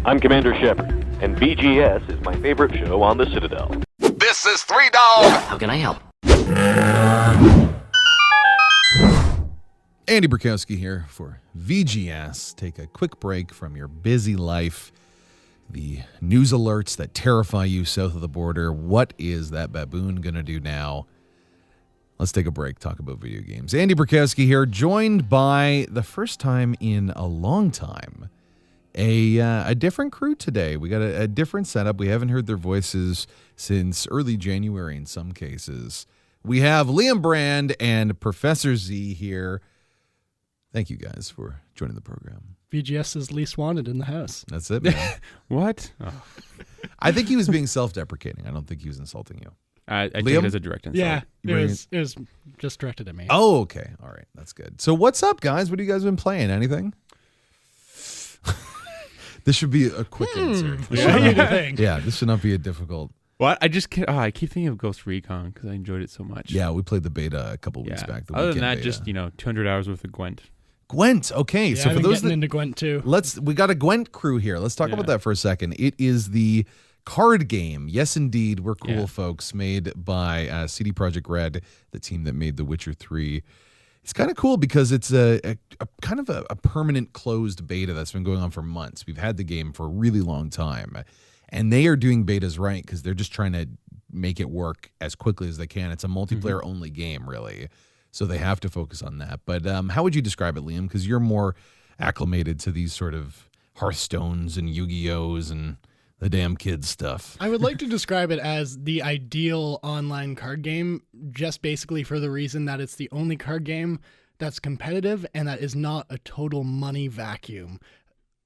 I'm Commander Shepard, and VGS is my favorite show on the Citadel. This is Three Dog. How can I help? Andy Burkowski here for VGS. Take a quick break from your busy life. The news alerts that terrify you south of the border. What is that baboon going to do now? Let's take a break, talk about video games. Andy Burkowski here, joined by, the first time in a long time, a different crew today. We got a different setup. We haven't heard their voices since early January in some cases. We have Liam Brand and Professor Z here. Thank you guys for joining the program. VGS is least wanted in the house. That's it, man. What? Oh. I think he was being self-deprecating. I don't think he was insulting you. I take Liam? it as a direct insult. Yeah, it was just directed at me. Oh, okay. All right. That's good. So what's up, guys? What have you guys been playing? Anything? This should be a quick answer. Yeah, this should not be a difficult. What? I keep thinking of Ghost Recon because I enjoyed it so much. Yeah, we played the beta a couple weeks back. Other than that, beta. just 200 hours worth of Gwent. Gwent. Okay, Yeah, so for those that into Gwent too. we got a Gwent crew here. Let's talk about that for a second. It is the card game. Yes, indeed, we're cool folks. Made by CD Projekt Red, the team that made The Witcher 3. It's kind of cool because it's a kind of a permanent closed beta that's been going on for months. We've had the game for a really long time, and they are doing betas right because they're just trying to make it work as quickly as they can. It's a multiplayer only game, really. So they have to focus on that. But how would you describe it, Liam? Because you're more acclimated to these sort of Hearthstones and Yu-Gi-Ohs and the damn kids stuff. I would like to describe it as the ideal online card game, just basically for the reason that it's the only card game that's competitive and that is not a total money vacuum.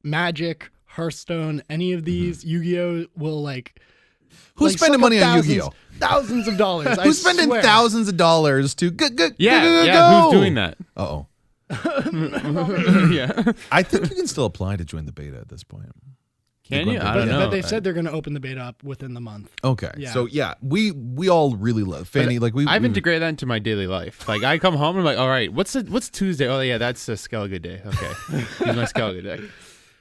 Magic, Hearthstone, any of these, Yu-Gi-Oh will Who's spending money on Yu-Gi-Oh? Thousands of dollars. Who's spending thousands of dollars to go? Who's doing that? Uh-oh. Yeah. I think you can still apply to join the beta at this point. Can you? I don't know. But they said they're going to open the beta up within the month. Okay. Yeah. So yeah, we all really love Fanny. I've integrated that into my daily life. Like I come home and I'm like, all right, what's Tuesday? Oh yeah, that's a Skellige day. Okay, here's my Skellige day.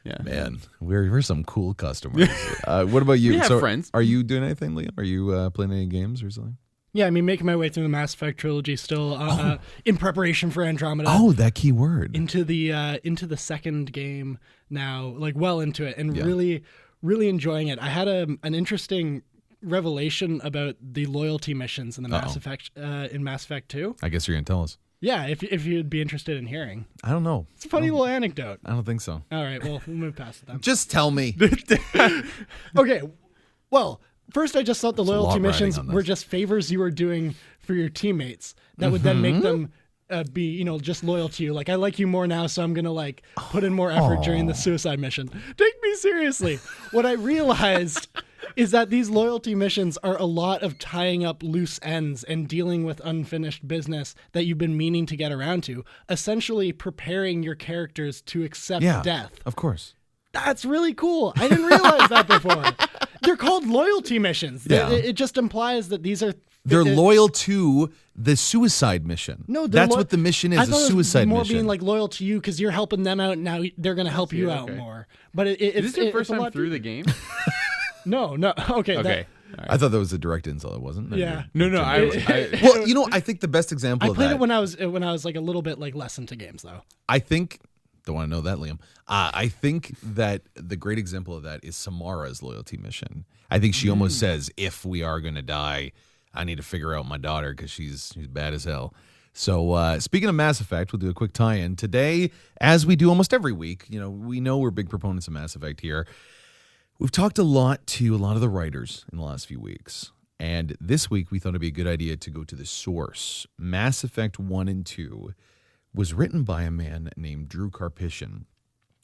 Yeah. Man, we're some cool customers. What about you? We have friends. Are you doing anything, Liam? Are you playing any games or something? Yeah, I mean, making my way through the Mass Effect trilogy still in preparation for Andromeda. Oh, that key word. Into the second game now, well into it, and really, really enjoying it. I had an interesting revelation about the loyalty missions in the Mass Effect in Mass Effect 2. I guess you're gonna tell us. Yeah, if you'd be interested in hearing. I don't know. It's a funny little anecdote. I don't think so. All right, well, we'll move past it then. Just tell me. Okay, well, first I just thought the loyalty missions on this. were just favors you were doing for your teammates that would then make them be, just loyal to you. Like, I like you more now, so I'm going to, put in more effort during the suicide mission. Take me seriously. What I realized is that these loyalty missions are a lot of tying up loose ends and dealing with unfinished business that you've been meaning to get around to, essentially preparing your characters to accept death. Of course. That's really cool. I didn't realize that before. They're called loyalty missions. Yeah. It just implies that these are... They're loyal to the suicide mission. No, that's what the mission is, a suicide more mission. Being loyal to you because you're helping them out, and now they're going to help you out more. But is this your first time through the game? No. Okay. Okay. I thought that was a direct insult. It wasn't. Yeah. No. Well, I think the best example of that. I played it when I was a little bit less into games though. I think. Don't want to know that, Liam. I think that the great example of that is Samara's loyalty mission. I think she almost says, if we are going to die, I need to figure out my daughter because she's bad as hell. So speaking of Mass Effect, we'll do a quick tie-in. Today, as we do almost every week, we know we're big proponents of Mass Effect here. We've talked a lot to a lot of the writers in the last few weeks. And this week, we thought it'd be a good idea to go to the source. Mass Effect 1 and 2 was written by a man named Drew Karpyshyn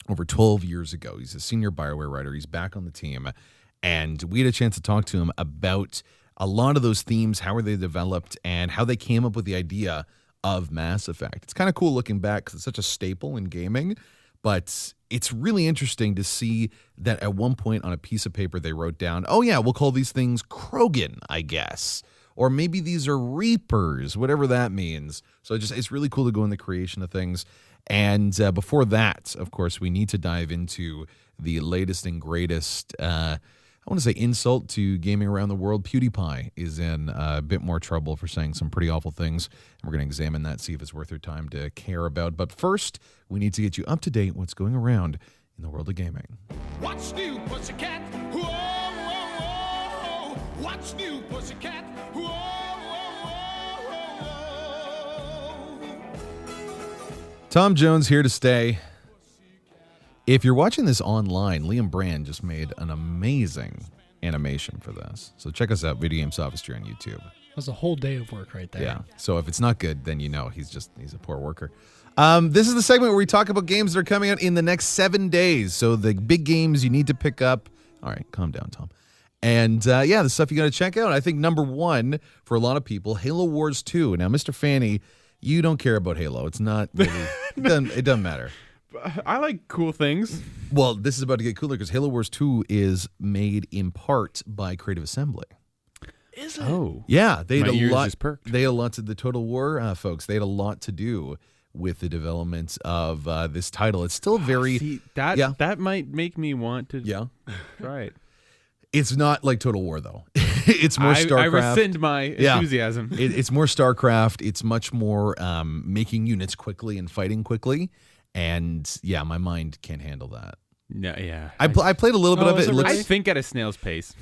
over 12 years ago. He's a senior Bioware writer. He's back on the team. And we had a chance to talk to him about a lot of those themes, how were they developed, and how they came up with the idea of Mass Effect. It's kind of cool looking back because it's such a staple in gaming, but it's really interesting to see that at one point on a piece of paper they wrote down, oh yeah, we'll call these things Krogan, I guess. Or maybe these are Reapers, whatever that means. So it's really cool to go in the creation of things. And before that, of course, we need to dive into the latest and greatest, I want to say insult to gaming around the world. PewDiePie is in a bit more trouble for saying some pretty awful things. And we're going to examine that, see if it's worth your time to care about. But first, we need to get you up to date what's going around in the world of gaming. What's new, pussycat? Whoa, whoa, whoa. What's new, pussycat? Whoa, whoa, whoa, whoa. Tom Jones here to stay. If you're watching this online, Liam Brand just made an amazing animation for this. So check us out, Video Game Sophistry on YouTube. That was a whole day of work right there. Yeah. So if it's not good, then you know he's a poor worker. This is the segment where we talk about games that are coming out in the next 7 days. So the big games you need to pick up. All right, calm down, Tom. And the stuff you got to check out. I think number one for a lot of people, Halo Wars 2. Now, Mr. Fanny, you don't care about Halo. It's not really, it doesn't matter. I like cool things. Well, this is about to get cooler because Halo Wars 2 is made in part by Creative Assembly. Is it? Oh. Yeah, they had My a ears lot. just perked. They had a lot to the Total War folks. They had a lot to do with the development of this title. It's still very See, that might make me want to try it. It's not like Total War though. It's more StarCraft. I rescind my enthusiasm. It's more StarCraft. It's much more making units quickly and fighting quickly. And yeah, my mind can't handle that. No, yeah. I played a little bit of is it. it Looks- I think at a snail's pace.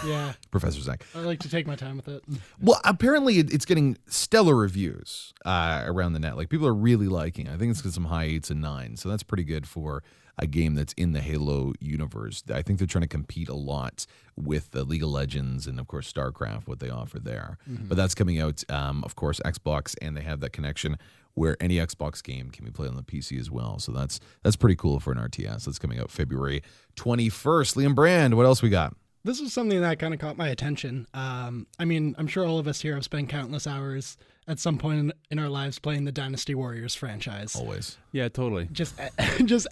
Yeah. Professor Zach. I like to take my time with it. Well, apparently it's getting stellar reviews around the net. Like people are really liking it. I think it's got some high 8s and 9s. So that's pretty good for a game that's in the Halo universe. I think they're trying to compete a lot with the League of Legends and, of course, StarCraft, what they offer there. But that's coming out, of course, Xbox, and they have that connection where any Xbox game can be played on the PC as well. So that's pretty cool for an RTS. That's coming out February 21st. Liam Brand, what else we got? This was something that kind of caught my attention. I mean, I'm sure all of us here have spent countless hours at some point in our lives playing the Dynasty Warriors franchise. Always. Yeah, totally. Just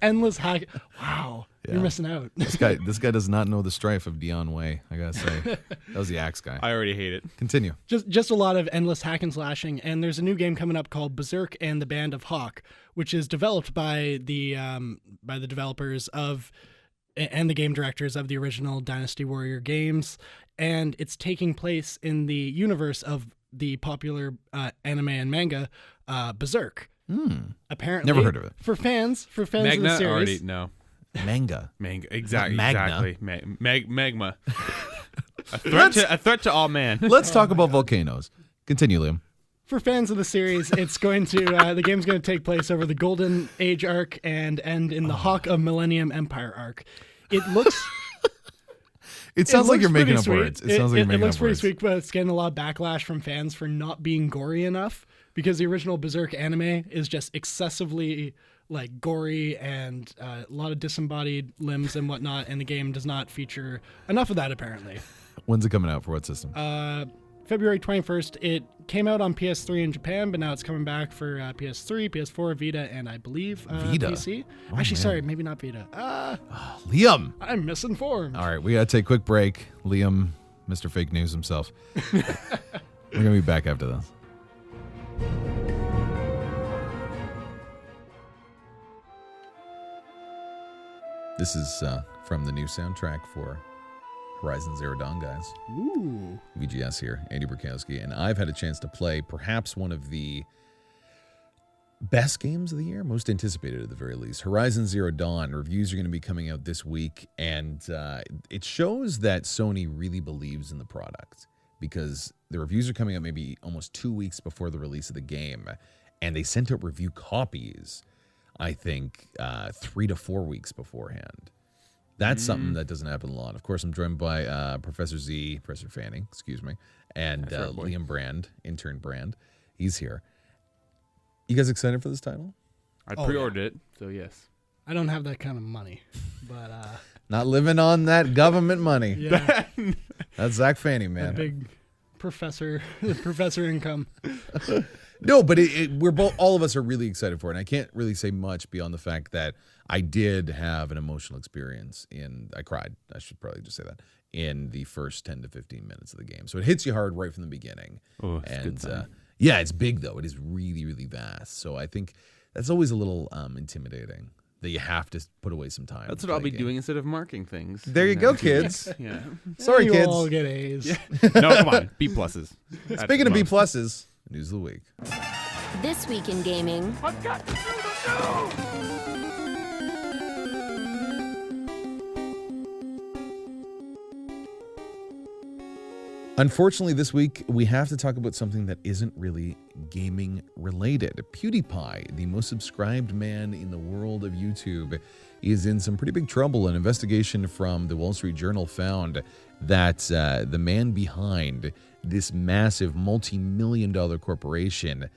endless hack. Wow, you're missing out. This guy does not know the strife of Dion Way, I gotta say. That was the Axe guy. I already hate it. Continue. Just a lot of endless hack and slashing, and there's a new game coming up called Berserk and the Band of Hawk, which is developed by the developers of and the game directors of the original Dynasty Warrior games, and it's taking place in the universe of the popular anime and manga Berserk. Apparently, Never heard of it. For fans of the Magna series. already no. Manga. Exactly. Magna. Exactly. Magma. A threat to all man. Let's talk about volcanoes. Continue, Liam. For fans of the series, it's going to the game's going to take place over the Golden Age arc and end in the Hawk of Millennium Empire arc. It looks. It sounds like looks you're making pretty up sweet. words. It sounds like you're making It looks up pretty words. sweet, but it's getting a lot of backlash from fans for not being gory enough because the original Berserk anime is just excessively like gory and a lot of disembodied limbs and whatnot, and the game does not feature enough of that apparently. When's it coming out? For what system? February 21st. It came out on PS3 in Japan, but now it's coming back for PS3, PS4, Vita, and I believe Vita? PC. Oh, Actually, man. sorry, maybe not Vita. Liam. I'm misinformed. All right, we got to take a quick break. Liam, Mr. Fake News himself. We're going to be back after this. This is from the new soundtrack for Horizon Zero Dawn, guys. Ooh. VGS here, Andy Burkowski, and I've had a chance to play perhaps one of the best games of the year, most anticipated at the very least. Horizon Zero Dawn. Reviews are going to be coming out this week, and it shows that Sony really believes in the product because the reviews are coming out maybe almost 2 weeks before the release of the game, and they sent out review copies, I think, 3 to 4 weeks beforehand. That's something that doesn't happen a lot. Of course, I'm joined by Professor Fanning, and Liam Brand, intern Brand. He's here. You guys excited for this title? I pre-ordered it, so yes. I don't have that kind of money, but Not living on that government money. yeah, That's Zach Fanning, a man. big professor income. No, but we're both. All of us are really excited for it. And I can't really say much beyond the fact that I did have an emotional experience. I cried. I should probably just say that in the first 10 to 15 minutes of the game. So it hits you hard right from the beginning. Oh, it's a good sign. Yeah, it's big though. It is really, really vast. So I think that's always a little intimidating. That you have to put away some time. That's to what I'll play be a game. doing instead of marking things. There you go, kids. Yeah. Sorry, you kids. all get A's. No, come on. B pluses. Speaking of B pluses, news of the week. This week in gaming. Unfortunately, this week, we have to talk about something that isn't really gaming related. PewDiePie, the most subscribed man in the world of YouTube, is in some pretty big trouble. An investigation from the Wall Street Journal found that the man behind this massive multi-million-dollar corporation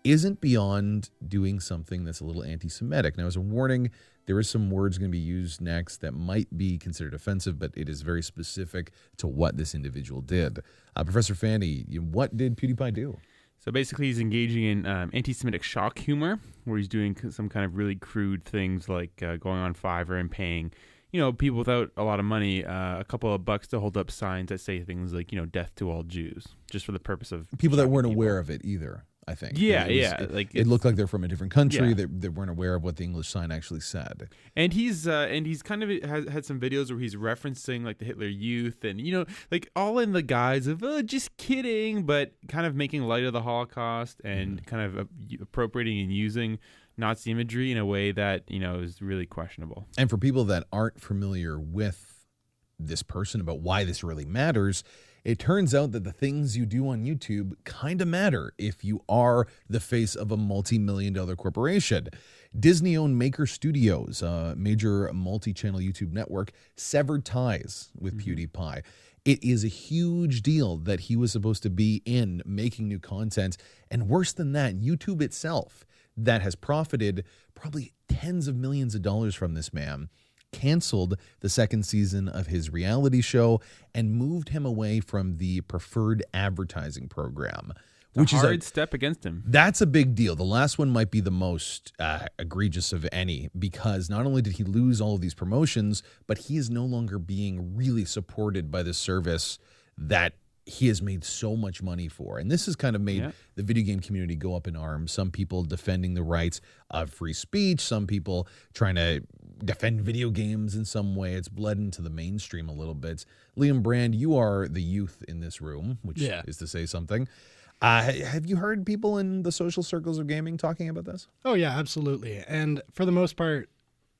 isn't beyond doing something that's a little anti-Semitic. Now, as a warning, there are some words going to be used next that might be considered offensive, but it is very specific to what this individual did. Professor Fanny, what did PewDiePie do? So basically, he's engaging in anti-Semitic shock humor, where he's doing some kind of really crude things like going on Fiverr and paying, people without a lot of money, a couple of bucks to hold up signs that say things like, death to all Jews, just for the purpose of people that shocking weren't people. aware of it either. I think. Yeah, It looked like they're from a different country. Yeah. They weren't aware of what the English sign actually said. And he's kind of has had some videos where he's referencing like the Hitler Youth and like all in the guise of just kidding, but kind of making light of the Holocaust and kind of appropriating and using Nazi imagery in a way that is really questionable. And for people that aren't familiar with this person about why this really matters, it turns out that the things you do on YouTube kind of matter if you are the face of a multi-million-dollar corporation. Disney-owned Maker Studios, a major multi-channel YouTube network, severed ties with PewDiePie. It is a huge deal that he was supposed to be in making new content. And worse than that, YouTube itself, that has profited probably tens of millions of dollars from this man, canceled the second season of his reality show and moved him away from the preferred advertising program, which is a hard step against him. That's a big deal. The last one might be the most egregious of any, because not only did he lose all of these promotions, but he is no longer being really supported by the service that he has made so much money for. And this has kind of made the video game community go up in arms. Some people defending the rights of free speech, some people trying to defend video games in some way. It's bled into the mainstream a little bit. Liam Brand, you are the youth in this room, which is to say something. Have you heard people in the social circles of gaming talking about this? Oh, yeah, absolutely. And for the most part,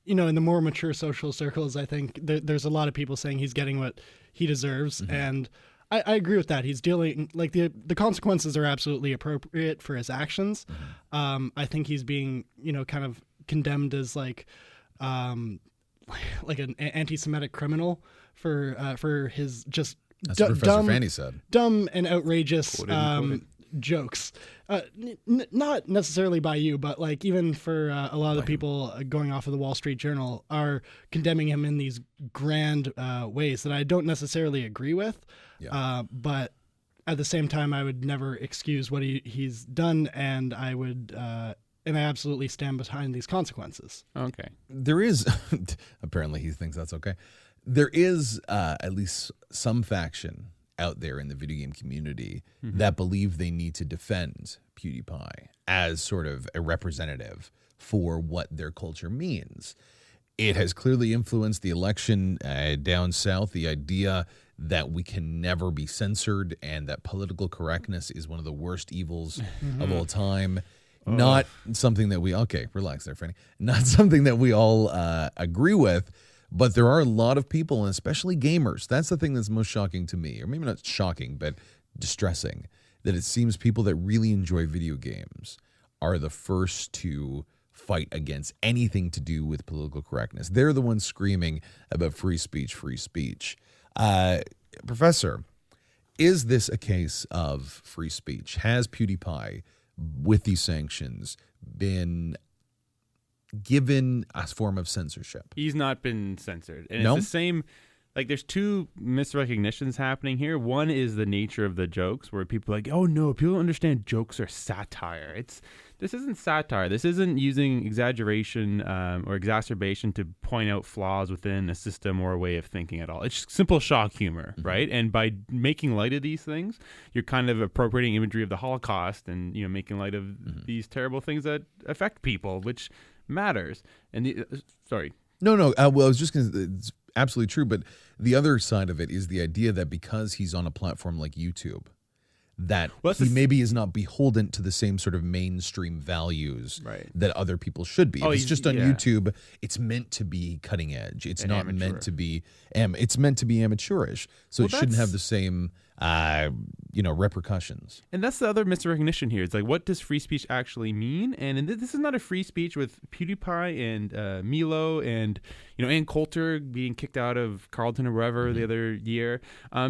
in the more mature social circles, I think there's a lot of people saying he's getting what he deserves. And I agree with that. He's dealing, like, the consequences are absolutely appropriate for his actions. I think he's being, kind of condemned as like an anti-Semitic criminal for his just That's what Professor Fanny said. Dumb and outrageous Quoted. jokes. Not necessarily by you, but like even for a lot of the people going off of the Wall Street Journal are condemning him in these grand ways that I don't necessarily agree with. Yeah. But at the same time, I would never excuse what he's done, and I would. And I absolutely stand behind these consequences. Okay. There is, apparently he thinks that's okay. There is at least some faction out there in the video game community that believe they need to defend PewDiePie as sort of a representative for what their culture means. It has clearly influenced the election down south, the idea that we can never be censored and that political correctness is one of the worst evils of all time. Not something that we, okay, relax there, Fanny. Not something that we all agree with, but there are a lot of people, and especially gamers. That's the thing that's most shocking to me, or maybe not shocking, but distressing, that it seems people that really enjoy video games are the first to fight against anything to do with political correctness. They're the ones screaming about free speech, free speech. Professor, is this a case of free speech? Has PewDiePie, with these sanctions, been given a form of censorship? He's not been censored. And No? it's the same, like there's two misrecognitions happening here. One is the nature of the jokes where people are like, oh no, people don't understand jokes are satire. This isn't satire. This isn't using exaggeration or exacerbation to point out flaws within a system or a way of thinking at all. It's just simple shock humor, right? And by making light of these things, you're kind of appropriating imagery of the Holocaust and making light of these terrible things that affect people, which matters. And sorry. No. Well, I was just going to. It's absolutely true, but the other side of it is the idea that because he's on a platform like YouTube, that he maybe is not beholden to the same sort of mainstream values that other people should be. If it's just on YouTube, it's meant to be cutting edge. It's not meant to be. It's meant to be amateurish, so it shouldn't have the same repercussions. And that's the other misrecognition here. It's like, what does free speech actually mean? And this is not a free speech with PewDiePie and Milo and Ann Coulter being kicked out of Carlton or wherever the other year.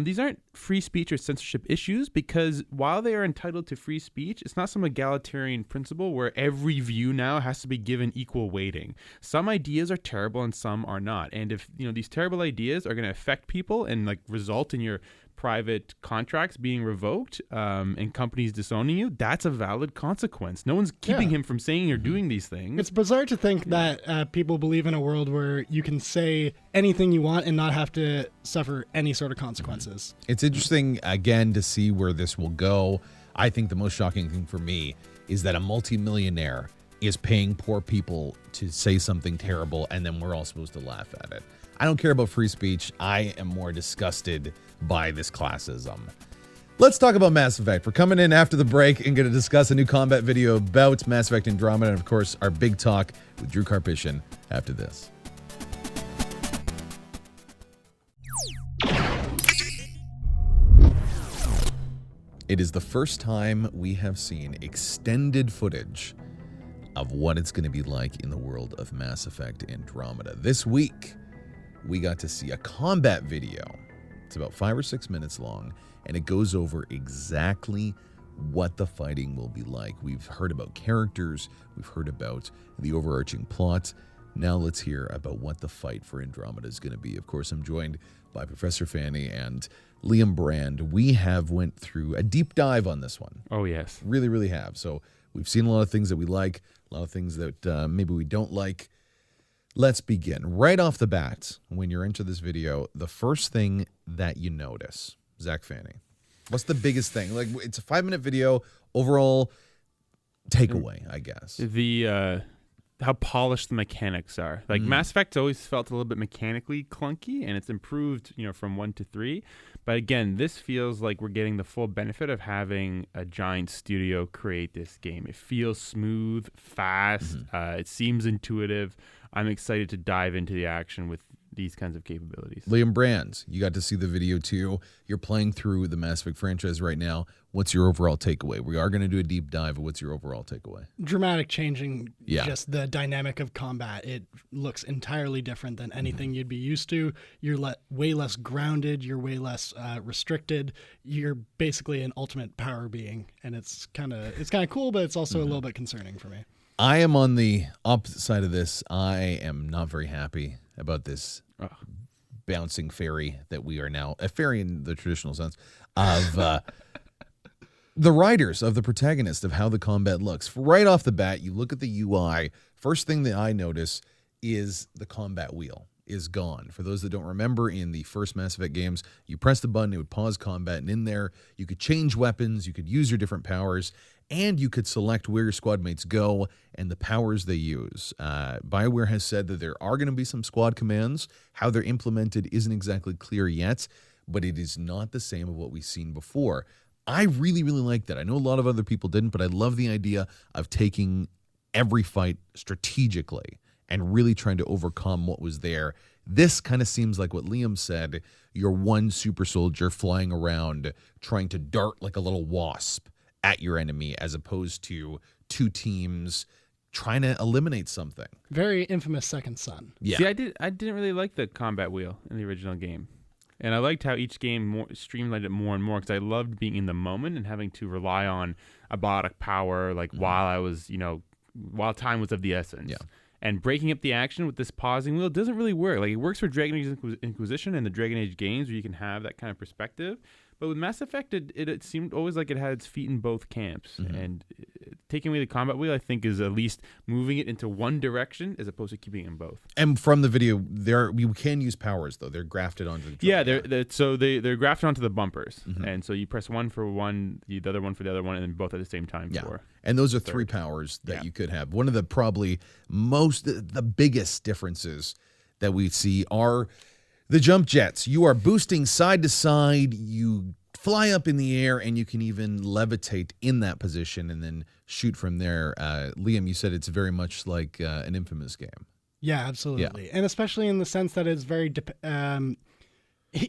These aren't free speech or censorship issues, because while they are entitled to free speech, it's not some egalitarian principle where every view now has to be given equal weighting. Some ideas are terrible and some are not. And if these terrible ideas are going to affect people and like result in your private contracts being revoked and companies disowning you, that's a valid consequence. No one's keeping him from saying or doing these things. It's bizarre to think that people believe in a world where you can say anything you want and not have to suffer any sort of consequences. It's interesting, again, to see where this will go. I think the most shocking thing for me is that a multimillionaire is paying poor people to say something terrible, and then we're all supposed to laugh at it. I don't care about free speech. I am more disgusted by this classism. Let's talk about Mass Effect. We're coming in after the break and going to discuss a new combat video about Mass Effect Andromeda, and of course, our big talk with Drew Karpyshyn after this. It is the first time we have seen extended footage of what it's going to be like in the world of Mass Effect Andromeda. This week, we got to see a combat video. It's about 5 or 6 minutes long, and it goes over exactly what the fighting will be like. We've heard about characters, we've heard about the overarching plot. Now let's hear about what the fight for Andromeda is going to be. Of course, I'm joined by Professor Fanny and Liam Brand. We have went through a deep dive on this one. Oh, yes. Really, really have. So we've seen a lot of things that we like, a lot of things that maybe we don't like. Let's begin. Right off the bat, when you're into this video, the first thing that you notice, Zach Fanny, what's the biggest thing? Like, it's a 5-minute video, overall takeaway, I guess. How polished the mechanics are. Like Mass Effect always felt a little bit mechanically clunky, and it's improved, from 1 to 3. But again, this feels like we're getting the full benefit of having a giant studio create this game. It feels smooth, fast. It seems intuitive. I'm excited to dive into the action with these kinds of capabilities. Liam Brand, you got to see the video too. You're playing through the Mass Effect franchise right now. What's your overall takeaway? We are going to do a deep dive, but what's your overall takeaway? Dramatic changing, just the dynamic of combat. It looks entirely different than anything you'd be used to. You're way less grounded. You're way less restricted. You're basically an ultimate power being, and it's kind of cool, but it's also a little bit concerning for me. I am on the opposite side of this. I am not very happy about this bouncing fairy that we are now, a fairy in the traditional sense, of the writers, of the protagonist, of how the combat looks. Right off the bat, you look at the UI, first thing that I notice is the combat wheel is gone. For those that don't remember, in the first Mass Effect games, you press the button, it would pause combat, and in there, you could change weapons, you could use your different powers, and you could select where your squad mates go and the powers they use. Bioware has said that there are going to be some squad commands. How they're implemented isn't exactly clear yet, but it is not the same of what we've seen before. I really, really like that. I know a lot of other people didn't, but I love the idea of taking every fight strategically and really trying to overcome what was there. This kind of seems like what Liam said. You're one super soldier flying around trying to dart like a little wasp at your enemy, as opposed to two teams trying to eliminate something. Very infamous Second Son. Yeah. See, I didn't really like the combat wheel in the original game. And I liked how each game streamlined it more and more, because I loved being in the moment and having to rely on a biotic power, like while I was, while time was of the essence. Yeah. And breaking up the action with this pausing wheel doesn't really work. Like, it works for Dragon Age Inquisition and the Dragon Age games where you can have that kind of perspective. But with Mass Effect, it seemed always like it had its feet in both camps. And taking away the combat wheel, I think, is at least moving it into one direction as opposed to keeping it in both. And from the video, you can use powers, though. They're grafted onto the they're grafted onto the bumpers. And so you press one for one, the other one for the other one, and then both at the same time. Yeah. For And those are three powers that you could have. One of the probably the biggest differences that we see are the jump jets. You are boosting side to side. You fly up in the air, and you can even levitate in that position and then shoot from there. Liam, you said it's very much like an Infamous game. Yeah, absolutely. And especially in the sense that it's very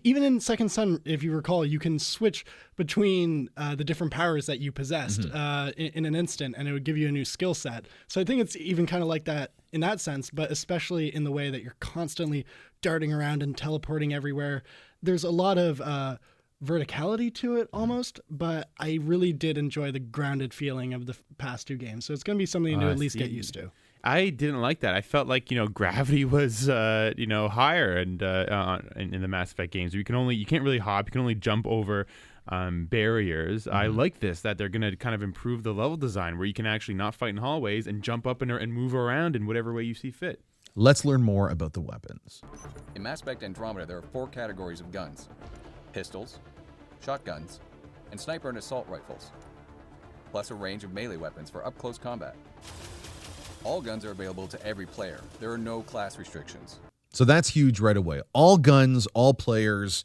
even in Second Son, if you recall, you can switch between the different powers that you possessed in an instant, and it would give you a new skill set. So I think it's even kind of like that in that sense, but especially in the way that you're constantly darting around and teleporting everywhere. There's a lot of verticality to it almost, but I really did enjoy the grounded feeling of the past two games. So it's going to be something to at least get used to. I didn't like that. I felt like gravity was higher and in the Mass Effect games. You can't really hop. You can only jump over barriers. I like that they're going to kind of improve the level design where you can actually not fight in hallways and jump up and move around in whatever way you see fit. Let's learn more about the weapons. In Mass Effect Andromeda, there are 4 categories of guns: pistols, shotguns, and sniper and assault rifles, plus a range of melee weapons for up-close combat. All guns are available to every player. There are no class restrictions. So that's huge right away. All guns, all players.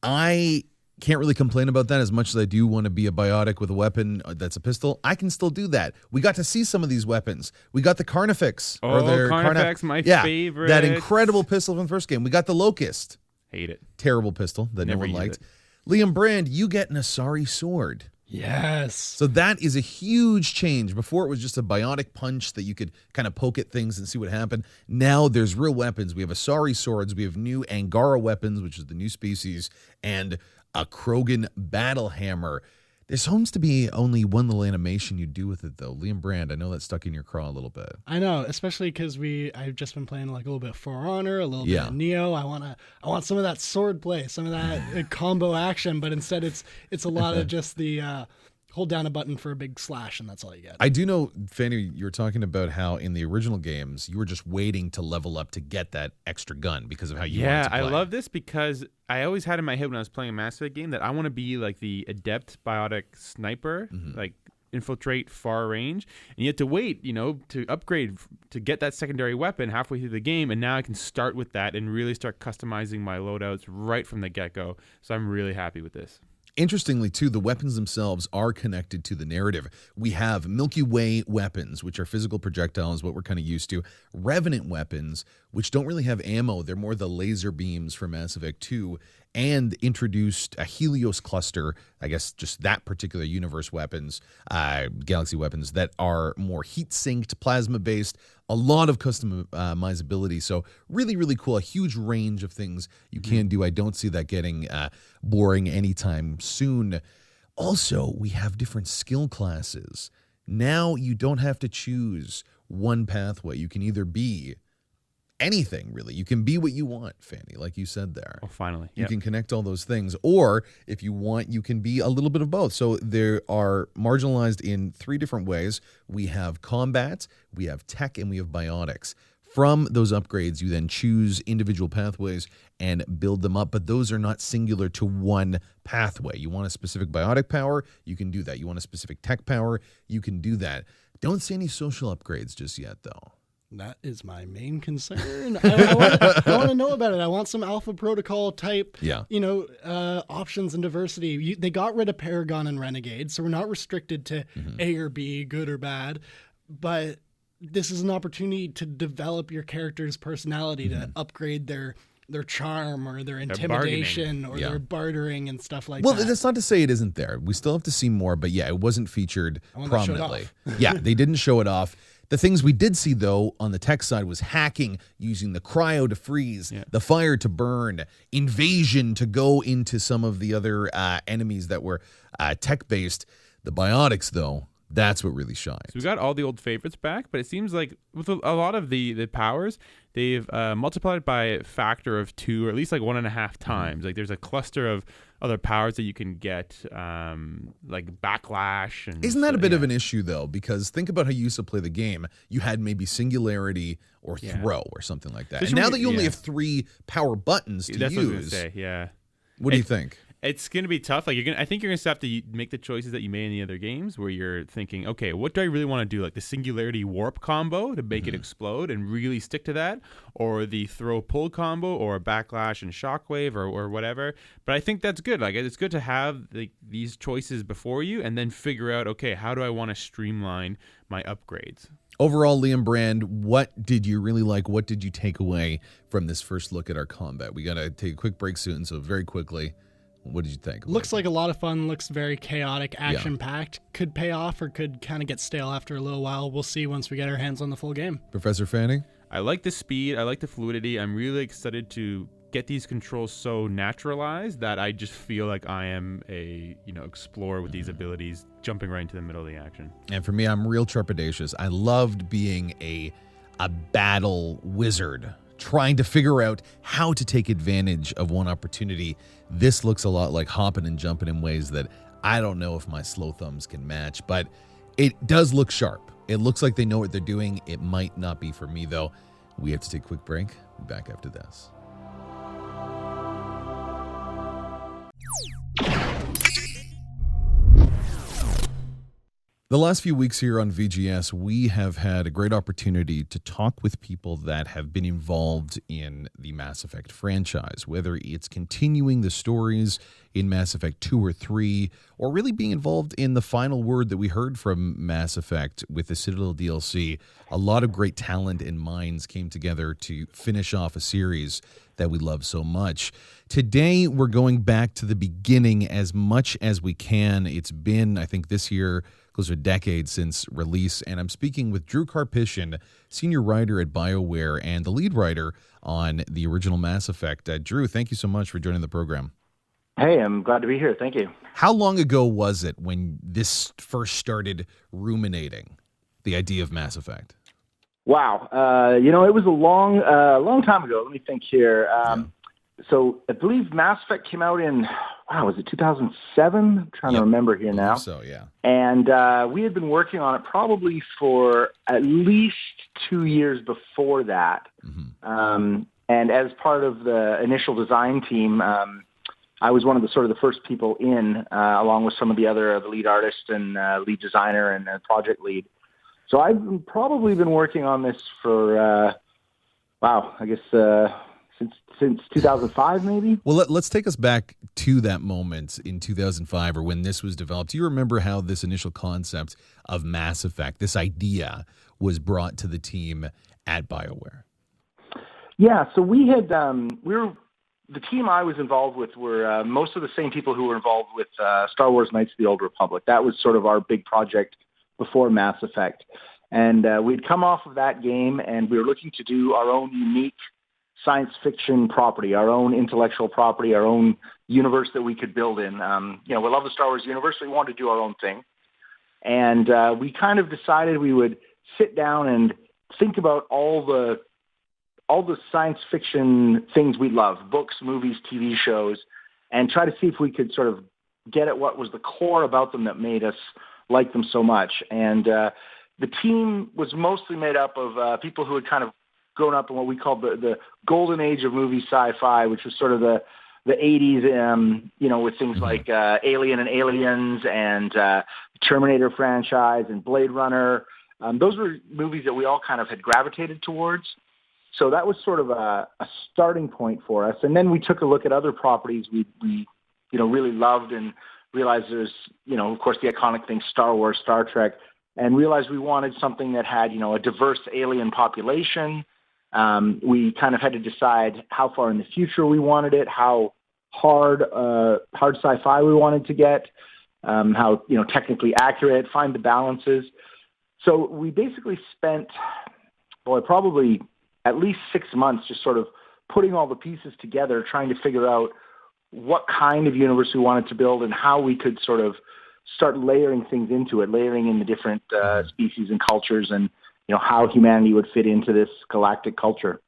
I can't really complain about that as much as I do want to be a biotic with a weapon that's a pistol. I can still do that. We got to see some of these weapons. We got the Carnifex. Carnifex, my favorite. That incredible pistol from the first game. We got the Locust. Hate it. Terrible pistol that no one liked. Liam Brand, you get an Asari sword. Yes. So that is a huge change. Before it was just a biotic punch that you could kind of poke at things and see what happened. Now there's real weapons. We have Asari swords. We have new Angara weapons, which is the new species, and a Krogan battle hammer. There seems to be only one little animation you do with it, though. Liam Brand, I know that stuck in your craw a little bit. I know, especially because I've just been playing like a little bit of For Honor, a little bit of Neo. I want some of that sword play, some of that combo action, but instead it's a lot of just the hold down a button for a big slash, and that's all you get. I do know, Fanny, you were talking about how in the original games you were just waiting to level up to get that extra gun because of how you wanted to play. I love this because I always had in my head when I was playing a Mass Effect game that I want to be like the adept biotic sniper, like infiltrate far range, and you have to wait, to upgrade to get that secondary weapon halfway through the game, and now I can start with that and really start customizing my loadouts right from the get-go. So I'm really happy with this. Interestingly, too, the weapons themselves are connected to the narrative. We have Milky Way weapons, which are physical projectiles, what we're kind of used to. Revenant weapons, which don't really have ammo. They're more the laser beams from Mass Effect 2, and introduced a Helios cluster, I guess just that particular universe weapons, galaxy weapons, that are more heat-synced, plasma-based, a lot of customizability. So really, really cool. A huge range of things you can do. I don't see that getting boring anytime soon. Also, we have different skill classes. Now you don't have to choose one pathway. You can either be anything, really. You can be what you want, Fanny, like you said there. Oh, finally. You can connect all those things. Or if you want, you can be a little bit of both. So they are marginalized in 3 different ways. We have combat, we have tech, and we have biotics. From those upgrades, you then choose individual pathways and build them up, but those are not singular to one pathway. You want a specific biotic power, you can do that. You want a specific tech power, you can do that. Don't see any social upgrades just yet, though. That is my main concern. I want to know about it. I want some Alpha Protocol type, options and diversity. They got rid of Paragon and Renegade, so we're not restricted to A or B, good or bad. But this is an opportunity to develop your character's personality, to upgrade their charm or their intimidation or their bartering and stuff like that. Well, that's not to say it isn't there. We still have to see more, but it wasn't featured prominently. They didn't show it off. The things we did see, though, on the tech side was hacking, using the cryo to freeze, the fire to burn, invasion to go into some of the other enemies that were tech-based. The biotics, though, That's what really shines. So we got all the old favorites back, but it seems like with a lot of the powers, they've multiplied by a factor of 2, or at least like 1.5 times. Like there's a cluster of other powers that you can get, like backlash. And isn't that a bit of an issue though? Because think about how you used to play the game. You had maybe singularity or throw or something like that. And now that you only have 3 power buttons to That's use, what I was gonna say, what do you think? It's going to be tough. Like I think you're going to have to make the choices that you made in the other games, where you're thinking, okay, what do I really want to do? Like the singularity warp combo to make it explode and really stick to that, or the throw pull combo, or backlash and shockwave, or whatever. But I think that's good. Like it's good to have these choices before you, and then figure out, okay, how do I want to streamline my upgrades? Overall, Liam Brand, what did you really like? What did you take away from this first look at our combat? We got to take a quick break soon, so very quickly. What did you think? Looks like a lot of fun. Looks very chaotic, action-packed. Could pay off or could kind of get stale after a little while. We'll see once we get our hands on the full game. Professor Fanning? I like the speed. I like the fluidity. I'm really excited to get these controls so naturalized that I just feel like I am a explorer with these abilities, jumping right into the middle of the action. And for me, I'm real trepidatious. I loved being a battle wizard, trying to figure out how to take advantage of one opportunity. This looks a lot like hopping and jumping in ways that I don't know if my slow thumbs can match, but it does look sharp. It looks like they know what they're doing. It might not be for me, though. We have to take a quick break. Be back after this. The last few weeks here on VGS, we have had a great opportunity to talk with people that have been involved in the Mass Effect franchise, whether it's continuing the stories in Mass Effect 2 or 3, or really being involved in the final word that we heard from Mass Effect with the Citadel DLC. A lot of great talent and minds came together to finish off a series that we love so much. Today, we're going back to the beginning as much as we can. It's been, I think, this year, close to a decade since release, and I'm speaking with Drew Karpyshyn, senior writer at Bioware and the lead writer on the original Mass Effect. Drew, thank you so much for joining the program. Hey, I'm glad to be here. Thank you. How long ago was it when this first started ruminating, the idea of Mass Effect? Wow. It was a long time ago. Let me think here. So I believe Mass Effect came out in, was it 2007? I'm trying to remember here now. So, yeah. And we had been working on it probably for at least 2 years before that. Mm-hmm. And as part of the initial design team, I was one of the first people in, along with some of the other the lead artist and lead designer and project lead. So I've probably been working on this for, since 2005, maybe. Well, let's take us back to that moment in 2005, or when this was developed. Do you remember how this initial concept of Mass Effect, this idea, was brought to the team at BioWare? Yeah, so we had the team I was involved with were most of the same people who were involved with Star Wars Knights of the Old Republic. That was sort of our big project before Mass Effect. And we'd come off of that game, and we were looking to do our own unique science fiction property, our own intellectual property, our own universe that we could build in. We love the Star Wars universe, so we wanted to do our own thing. And we kind of decided we would sit down and think about all the science fiction things we love, books, movies, TV shows, and try to see if we could sort of get at what was the core about them that made us like them so much. And the team was mostly made up of people who had kind of grown up in what we call the golden age of movie sci-fi, which was sort of the 80s, with things like Alien and Aliens and Terminator franchise and Blade Runner. Those were movies that we all kind of had gravitated towards. So that was sort of a starting point for us. And then we took a look at other properties we really loved and realized there's, of course, the iconic things, Star Wars, Star Trek, and realized we wanted something that had, a diverse alien population. We kind of had to decide how far in the future we wanted it, how hard sci-fi we wanted to get, how, technically accurate, find the balances. So we basically spent, probably at least 6 months just sort of putting all the pieces together, trying to figure out what kind of universe we wanted to build and how we could sort of start layering things into it, layering in the different species and cultures, and how humanity would fit into this galactic culture.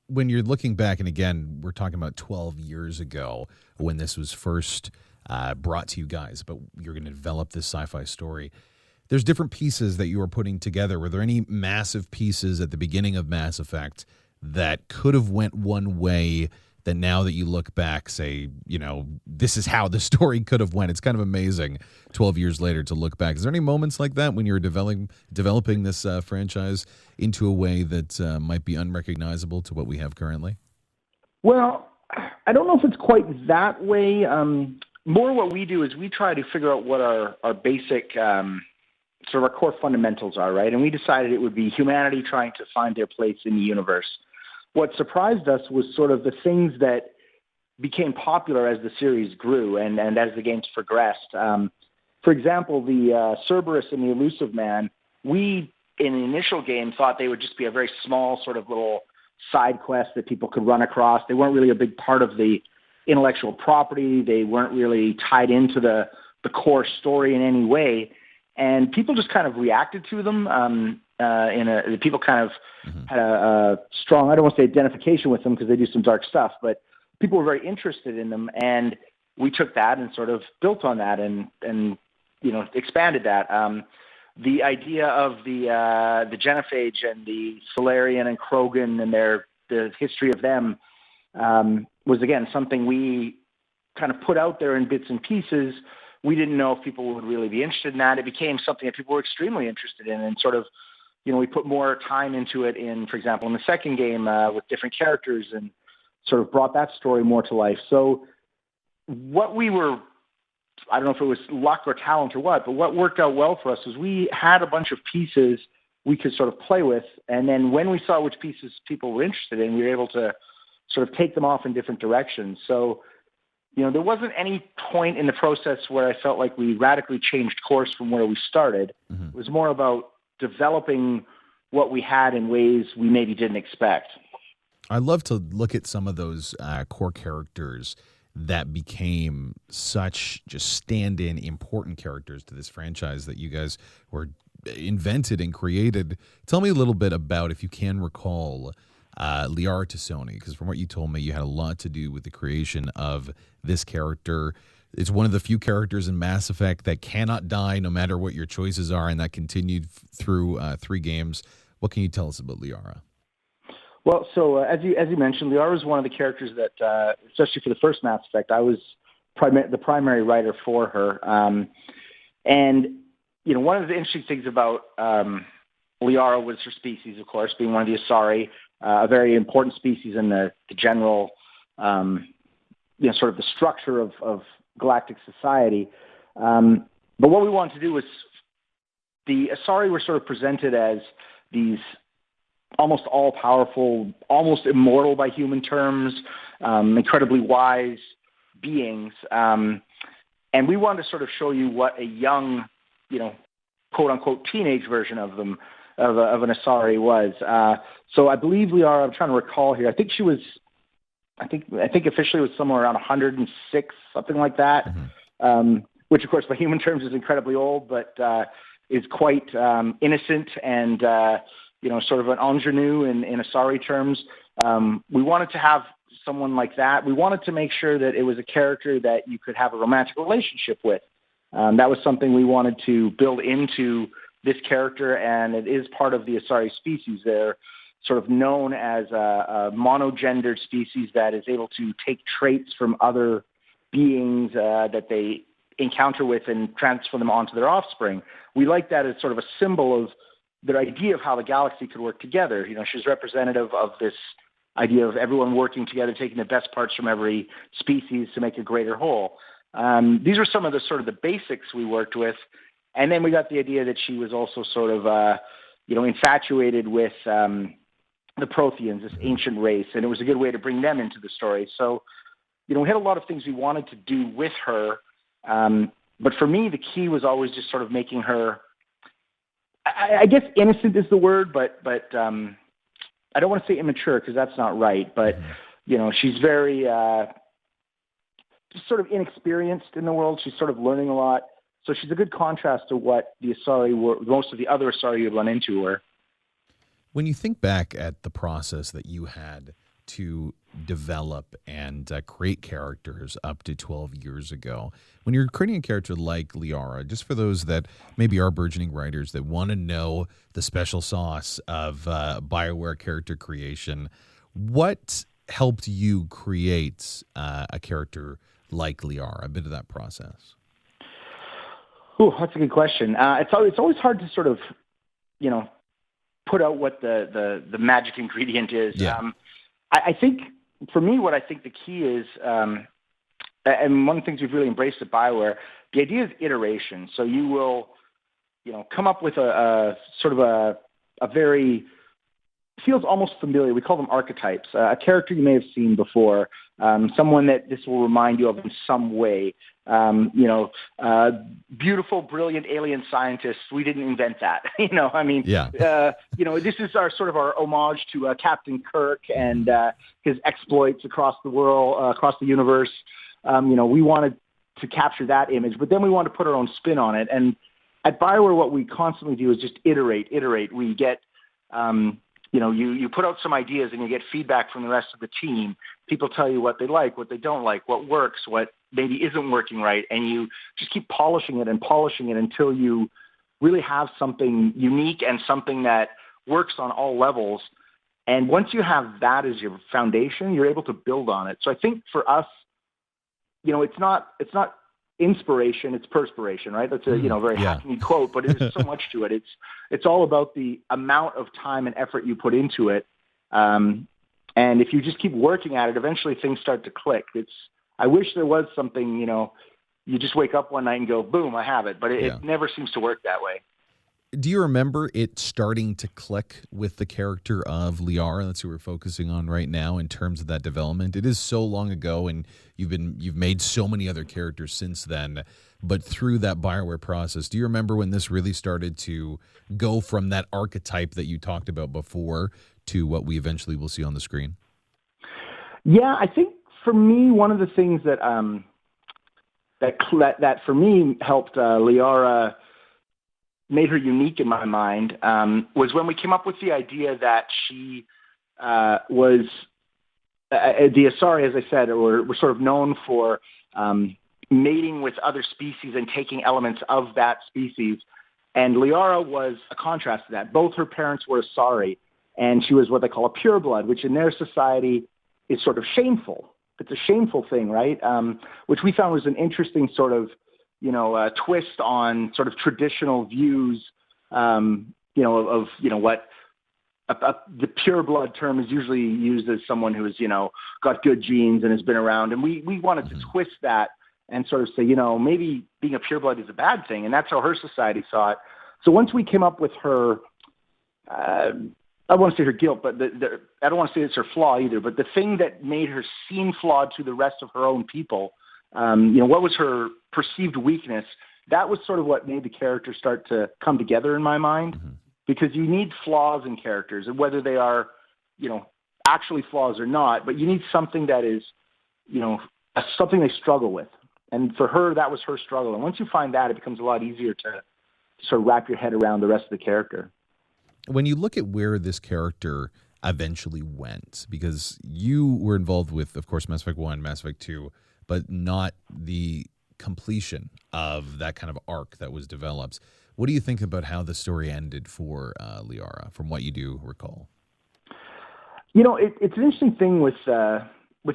When you're looking back, and again, we're talking about 12 years ago when this was first brought to you guys, but you're going to develop this sci-fi story. There's different pieces that you were putting together. Were there any massive pieces at the beginning of Mass Effect that could have went one way that now that you look back, say, this is how the story could have went? It's kind of amazing 12 years later to look back. Is there any moments like that when you were developing this franchise into a way that might be unrecognizable to what we have currently? Well, I don't know if it's quite that way. More what we do is we try to figure out what our basic sort of our core fundamentals are, right? And we decided it would be humanity trying to find their place in the universe. What surprised us was sort of the things that became popular as the series grew and as the games progressed. For example, the Cerberus and the Elusive Man, we, in the initial game, thought they would just be a very small sort of little side quest that people could run across. They weren't really a big part of the intellectual property. They weren't really tied into the core story in any way. And people just kind of reacted to them. People kind of had a strong, I don't want to say identification with them because they do some dark stuff, but people were very interested in them. And we took that and sort of built on that and expanded that. The idea of the Genophage and the Solarian and Krogan and the history of them was, again, something we kind of put out there in bits and pieces. We didn't know if people would really be interested in that. It became something that people were extremely interested in, and sort of, we put more time into it for example, in the second game with different characters and sort of brought that story more to life. So what we were, I don't know if it was luck or talent or what, but what worked out well for us was we had a bunch of pieces we could sort of play with, and then when we saw which pieces people were interested in, we were able to sort of take them off in different directions. So there wasn't any point in the process where I felt like we radically changed course from where we started. Mm-hmm. It was more about developing what we had in ways we maybe didn't expect. I love to look at some of those core characters that became such just stand-in important characters to this franchise that you guys were invented and created. Tell me a little bit about, if you can recall, Liara T'Soni, because from what you told me, you had a lot to do with the creation of this character. It's one of the few characters in Mass Effect that cannot die no matter what your choices are, and that continued through 3 games. What can you tell us about Liara? Well, so as you mentioned, Liara was one of the characters that, especially for the first Mass Effect, I was the primary writer for her. And one of the interesting things about Liara was her species, of course, being one of the Asari, a very important species in the general, sort of the structure of galactic society. But what we wanted to do was, the Asari were sort of presented as these almost all-powerful, almost immortal by human terms, incredibly wise beings. And we wanted to sort of show you what a young, quote-unquote teenage version of them, of an Asari was. So I believe Liara, I'm trying to recall here, I think officially was somewhere around 106, something like that, which, of course, by human terms is incredibly old, but is quite innocent and, sort of an ingenue in Asari terms. We wanted to have someone like that. We wanted to make sure that it was a character that you could have a romantic relationship with. That was something we wanted to build into this character, and it is part of the Asari species. They're sort of known as a monogendered species that is able to take traits from other beings that they encounter with and transfer them onto their offspring. We like that as sort of a symbol of their idea of how the galaxy could work together. She's representative of this idea of everyone working together, taking the best parts from every species to make a greater whole. These are some of the sort of the basics we worked with. And then we got the idea that she was also sort of, infatuated with the Protheans, this ancient race, and it was a good way to bring them into the story. So, we had a lot of things we wanted to do with her. But for me, the key was always just sort of making her, I guess innocent is the word, but I don't want to say immature because that's not right. But, she's very just sort of inexperienced in the world. She's sort of learning a lot. So she's a good contrast to what the Asari were, most of the other Asari you'd run into were. When you think back at the process that you had to develop and create characters up to 12 years ago, when you're creating a character like Liara, just for those that maybe are burgeoning writers that want to know the special sauce of Bioware character creation, what helped you create a character like Liara, a bit of that process? Oh, that's a good question. It's always hard to sort of, put out what the magic ingredient is. Yeah. I think, for me, what I think the key is, and one of the things we've really embraced at Bioware, the idea is iteration. So you will, come up with a sort of a very, feels almost familiar. We call them archetypes. A character you may have seen before, someone that this will remind you of in some way. Beautiful, brilliant alien scientists. We didn't invent that. This is our homage to Captain Kirk and his exploits across the world, across the universe. We wanted to capture that image, but then we want to put our own spin on it. And at Bioware, what we constantly do is just iterate. We get, you put out some ideas and you get feedback from the rest of the team. People tell you what they like, what they don't like, what works, what maybe isn't working right. And you just keep polishing it until you really have something unique and something that works on all levels. And once you have that as your foundation, you're able to build on it. So I think for us, it's not inspiration, it's perspiration, right? That's a very hackneyed quote, but there's so much to it. It's all about the amount of time and effort you put into it. And if you just keep working at it, eventually things start to click. I wish there was something, you just wake up one night and go, boom, I have it. But it never seems to work that way. Do you remember it starting to click with the character of Liara? That's who we're focusing on right now in terms of that development. It is so long ago, and you've made so many other characters since then. But through that Bioware process, do you remember when this really started to go from that archetype that you talked about before to what we eventually will see on the screen? Yeah, I think for me, one of the things that that for me helped Liara, made her unique in my mind, was when we came up with the idea that she was the Asari, as I said, were sort of known for mating with other species and taking elements of that species. And Liara was a contrast to that. Both her parents were Asari, and she was what they call a pureblood, which in their society is sort of shameful. It's a shameful thing, right? Which we found was an interesting sort of, twist on sort of traditional views, of what the pureblood term is usually used as someone who has, got good genes and has been around. And we wanted to twist that and sort of say, maybe being a pureblood is a bad thing. And that's how her society saw it. So once we came up with her, I don't want to say her guilt, but I don't want to say it's her flaw either, but the thing that made her seem flawed to the rest of her own people, what was her perceived weakness? That was sort of what made the character start to come together in my mind, because you need flaws in characters, and whether they are, actually flaws or not, but you need something that is, something they struggle with. And for her, that was her struggle. And once you find that, it becomes a lot easier to sort of wrap your head around the rest of the character. When you look at where this character eventually went, because you were involved with, of course, Mass Effect 1, Mass Effect 2, but not the completion of that kind of arc that was developed. What do you think about how the story ended for Liara, from what you do recall? It's an interesting thing with the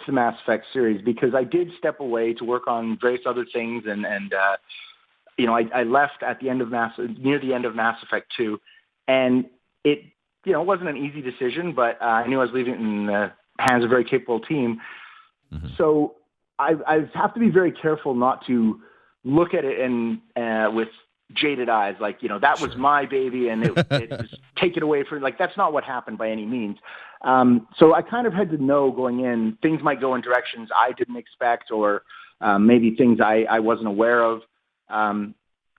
Mass Effect series, because I did step away to work on various other things, and I left at the end of near the end of Mass Effect 2, and it wasn't an easy decision, but I knew I was leaving it in the hands of a very capable team. So I have to be very careful not to look at it and with jaded eyes, like, that was my baby and it was taken away from, like, that's not what happened by any means. So I kind of had to know going in, things might go in directions I didn't expect, or maybe things I wasn't aware of,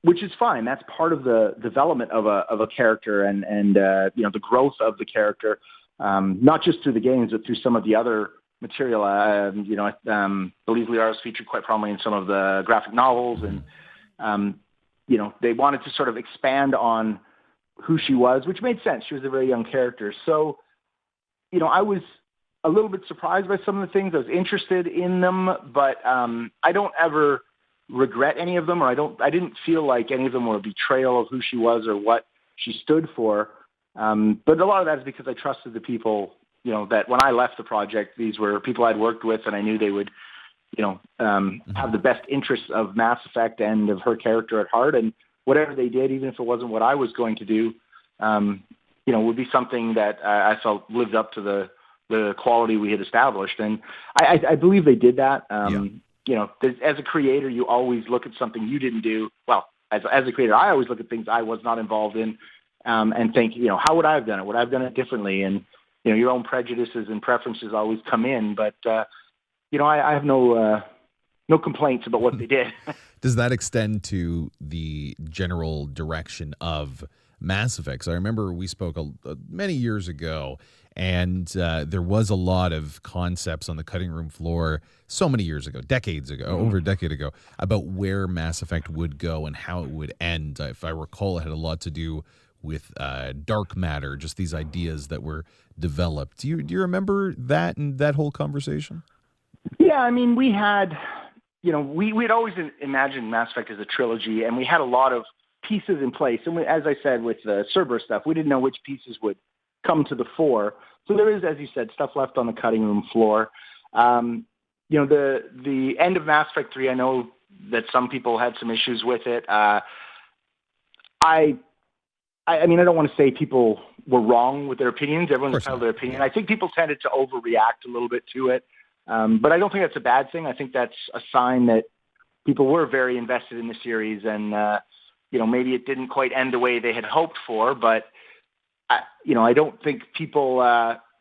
which is fine. That's part of the development of a character and the growth of the character, not just through the games, but through some of the other material. I believe Liara's featured quite prominently in some of the graphic novels, and they wanted to sort of expand on who she was, which made sense. She was a very young character. So, I was a little bit surprised by some of the things. I was interested in them, but I don't ever regret any of them, or I didn't feel like any of them were a betrayal of who she was or what she stood for. But a lot of that is because I trusted the people, that when I left the project, these were people I'd worked with, and I knew they would, have the best interests of Mass Effect and of her character at heart. And whatever they did, even if it wasn't what I was going to do, would be something that I felt lived up to the quality we had established. And I believe they did that. As a creator, you always look at something you didn't do. Well, as a creator, I always look at things I was not involved in and think, how would I have done it? Would I have done it differently? And, your own prejudices and preferences always come in. But, I have no complaints about what they did. Does that extend to the general direction of Mass Effect? So I remember we spoke many years ago, and there was a lot of concepts on the cutting room floor so many years ago, decades ago, over a decade ago, about where Mass Effect would go and how it would end. If I recall, it had a lot to do with dark matter, just these ideas that were developed. Do you remember that and that whole conversation? Yeah, I mean, we had, we'd always imagined Mass Effect as a trilogy, and we had a lot of pieces in place. And as I said, with the Cerberus stuff, we didn't know which pieces would come to the fore. So there is, as you said, stuff left on the cutting room floor. The end of Mass Effect 3, I know that some people had some issues with it. I mean, I don't want to say people were wrong with their opinions. Everyone's entitled to their opinion. I think people tended to overreact a little bit to it. But I don't think that's a bad thing. I think that's a sign that people were very invested in the series, and maybe it didn't quite end the way they had hoped for. But I don't think people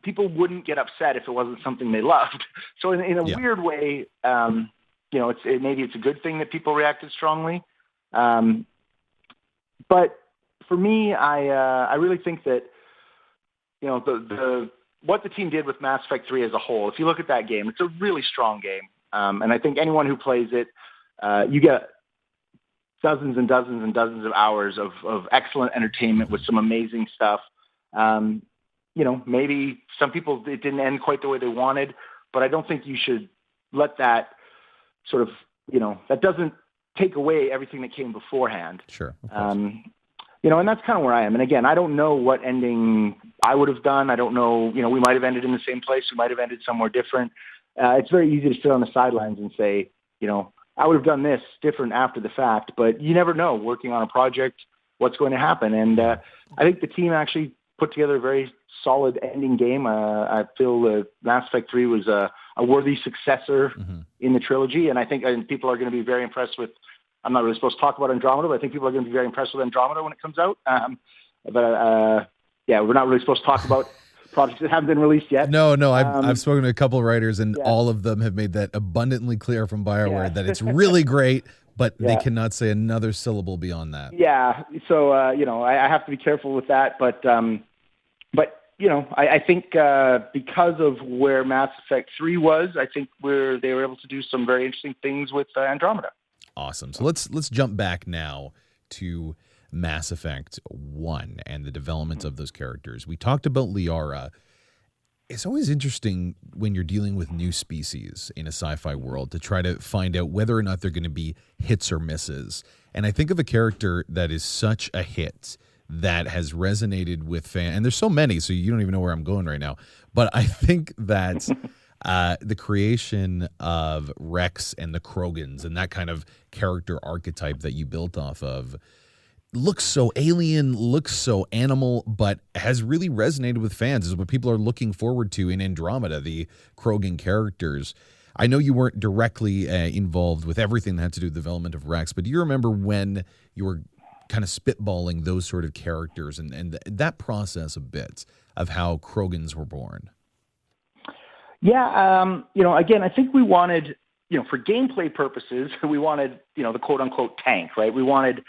wouldn't get upset if it wasn't something they loved. So in a weird way, maybe it's a good thing that people reacted strongly. But for me, I really think that what the team did with Mass Effect 3 as a whole, if you look at that game, it's a really strong game. And I think anyone who plays it, you get dozens and dozens and dozens of hours of excellent entertainment with some amazing stuff. Maybe some people, it didn't end quite the way they wanted, but I don't think you should let that sort of, that doesn't take away everything that came beforehand. Sure. And that's kind of where I am. And again, I don't know what ending I would have done. I don't know, we might have ended in the same place. We might have ended somewhere different. It's very easy to sit on the sidelines and say, I would have done this different after the fact, but you never know working on a project, what's going to happen. And I think the team actually put together a very solid ending game. I feel Mass Effect 3 was a worthy successor in the trilogy. And I think people are going to be very impressed with, I'm not really supposed to talk about Andromeda, but I think people are going to be very impressed with Andromeda when it comes out. We're not really supposed to talk about projects that haven't been released yet. No, I've spoken to a couple of writers, and all of them have made that abundantly clear from Bioware that it's really great, but they cannot say another syllable beyond that. Yeah, so I have to be careful with that, but I think because of where Mass Effect 3 was, I think they were able to do some very interesting things with Andromeda. Awesome. So let's jump back now to Mass Effect 1 and the development of those characters. We talked about Liara. It's always interesting when you're dealing with new species in a sci-fi world to try to find out whether or not they're going to be hits or misses. And I think of a character that is such a hit that has resonated with fans. And there's so many, so you don't even know where I'm going right now. But I think that the creation of Rex and the Krogans and that kind of character archetype that you built off of looks so alien, looks so animal, but has really resonated with fans. Is what people are looking forward to in Andromeda, the Krogan characters. I know you weren't directly involved with everything that had to do with the development of Rex, but do you remember when you were kind of spitballing those sort of characters and that process a bit of how Krogans were born? Yeah, again, I think we wanted, for gameplay purposes, we wanted, the quote-unquote tank, right? We wanted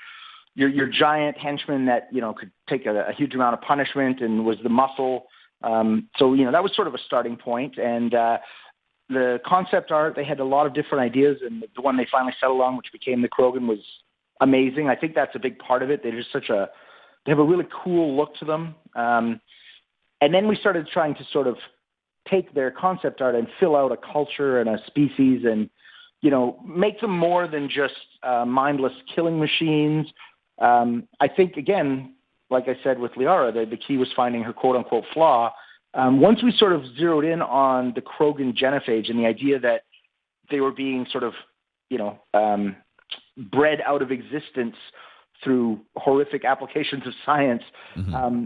your giant henchman that, could take a huge amount of punishment and was the muscle. So that was sort of a starting point. And the concept art, they had a lot of different ideas, and the one they finally settled on, which became the Krogan, was amazing. I think that's a big part of it. They have a really cool look to them. And then we started trying to sort of take their concept art and fill out a culture and a species and, make them more than just mindless killing machines. I think, again, like I said with Liara, the key was finding her quote-unquote flaw. Once we sort of zeroed in on the Krogan genophage and the idea that they were being sort of, bred out of existence through horrific applications of science,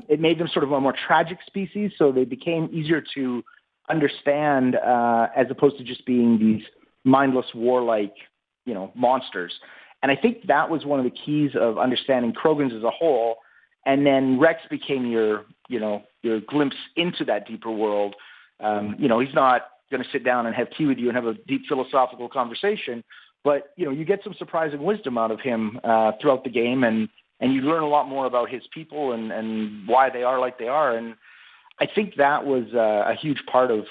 it made them sort of a more tragic species, so they became easier to understand as opposed to just being these mindless, warlike, monsters. And I think that was one of the keys of understanding Krogans as a whole. And then Rex became your glimpse into that deeper world. He's not going to sit down and have tea with you and have a deep philosophical conversation, but you get some surprising wisdom out of him throughout the game, and you learn a lot more about his people and why they are like they are. And I think that was a huge part of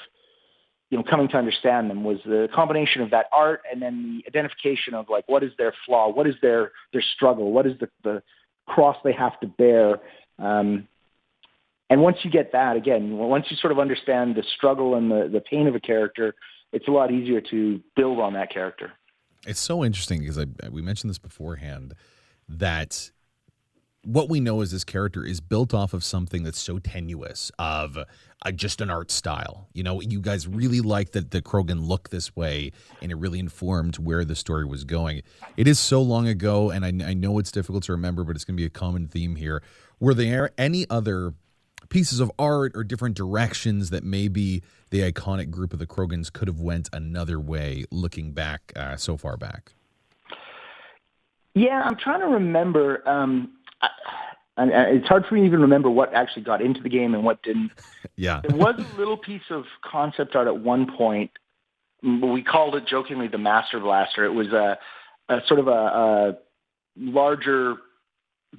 coming to understand them, was the combination of that art and then the identification of like, what is their flaw, what is their struggle, what is the cross they have to bear. And once you get that, again, once you sort of understand the struggle and the pain of a character, it's a lot easier to build on that character. It's so interesting because we mentioned this beforehand, that what we know is this character is built off of something that's so tenuous of just an art style. You guys really like that the Krogan look this way, and it really informed where the story was going. It is so long ago, and I know it's difficult to remember, but it's going to be a common theme here. Were there any other pieces of art or different directions that maybe the iconic group of the Krogans could have went another way looking back so far back? Yeah, I'm trying to remember. It's hard for me to even remember what actually got into the game and what didn't. Yeah. There was a little piece of concept art at one point. We called it jokingly the Master Blaster. It was a sort of a larger,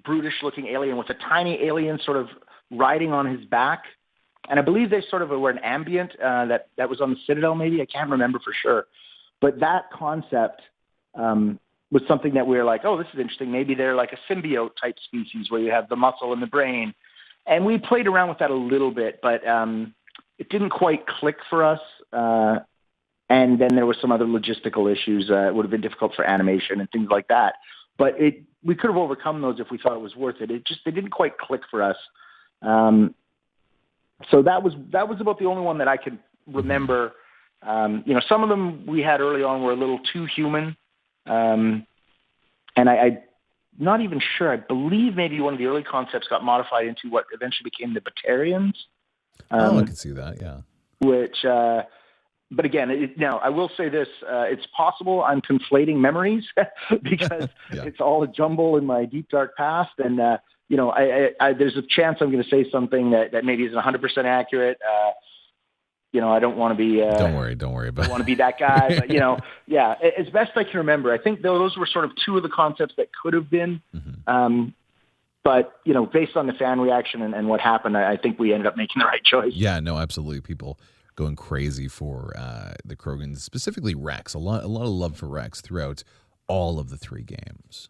brutish-looking alien with a tiny alien sort of riding on his back. And I believe they sort of were an ambient that was on the Citadel maybe. I can't remember for sure. But that concept was something that we were like, oh, this is interesting. Maybe they're like a symbiote type species where you have the muscle and the brain. And we played around with that a little bit, but it didn't quite click for us. And then there were some other logistical issues. It would have been difficult for animation and things like that. But we could have overcome those if we thought it was worth it. It didn't quite click for us. So that was about the only one that I could remember. Some of them we had early on were a little too human. And I'm not even sure. I believe maybe one of the early concepts got modified into what eventually became the Batarians. I can see that, yeah. Which, but again, now I will say this: it's possible I'm conflating memories because it's all a jumble in my deep dark past, and there's a chance I'm going to say something that maybe isn't 100% accurate. I don't want to be. Don't worry about it. I don't want to be that guy, but as best I can remember, I think those were sort of two of the concepts that could have been. Mm-hmm. But based on the fan reaction and what happened, I think we ended up making the right choice. Yeah, no, absolutely. People going crazy for the Krogans, specifically Rex. A lot of love for Rex throughout all of the three games.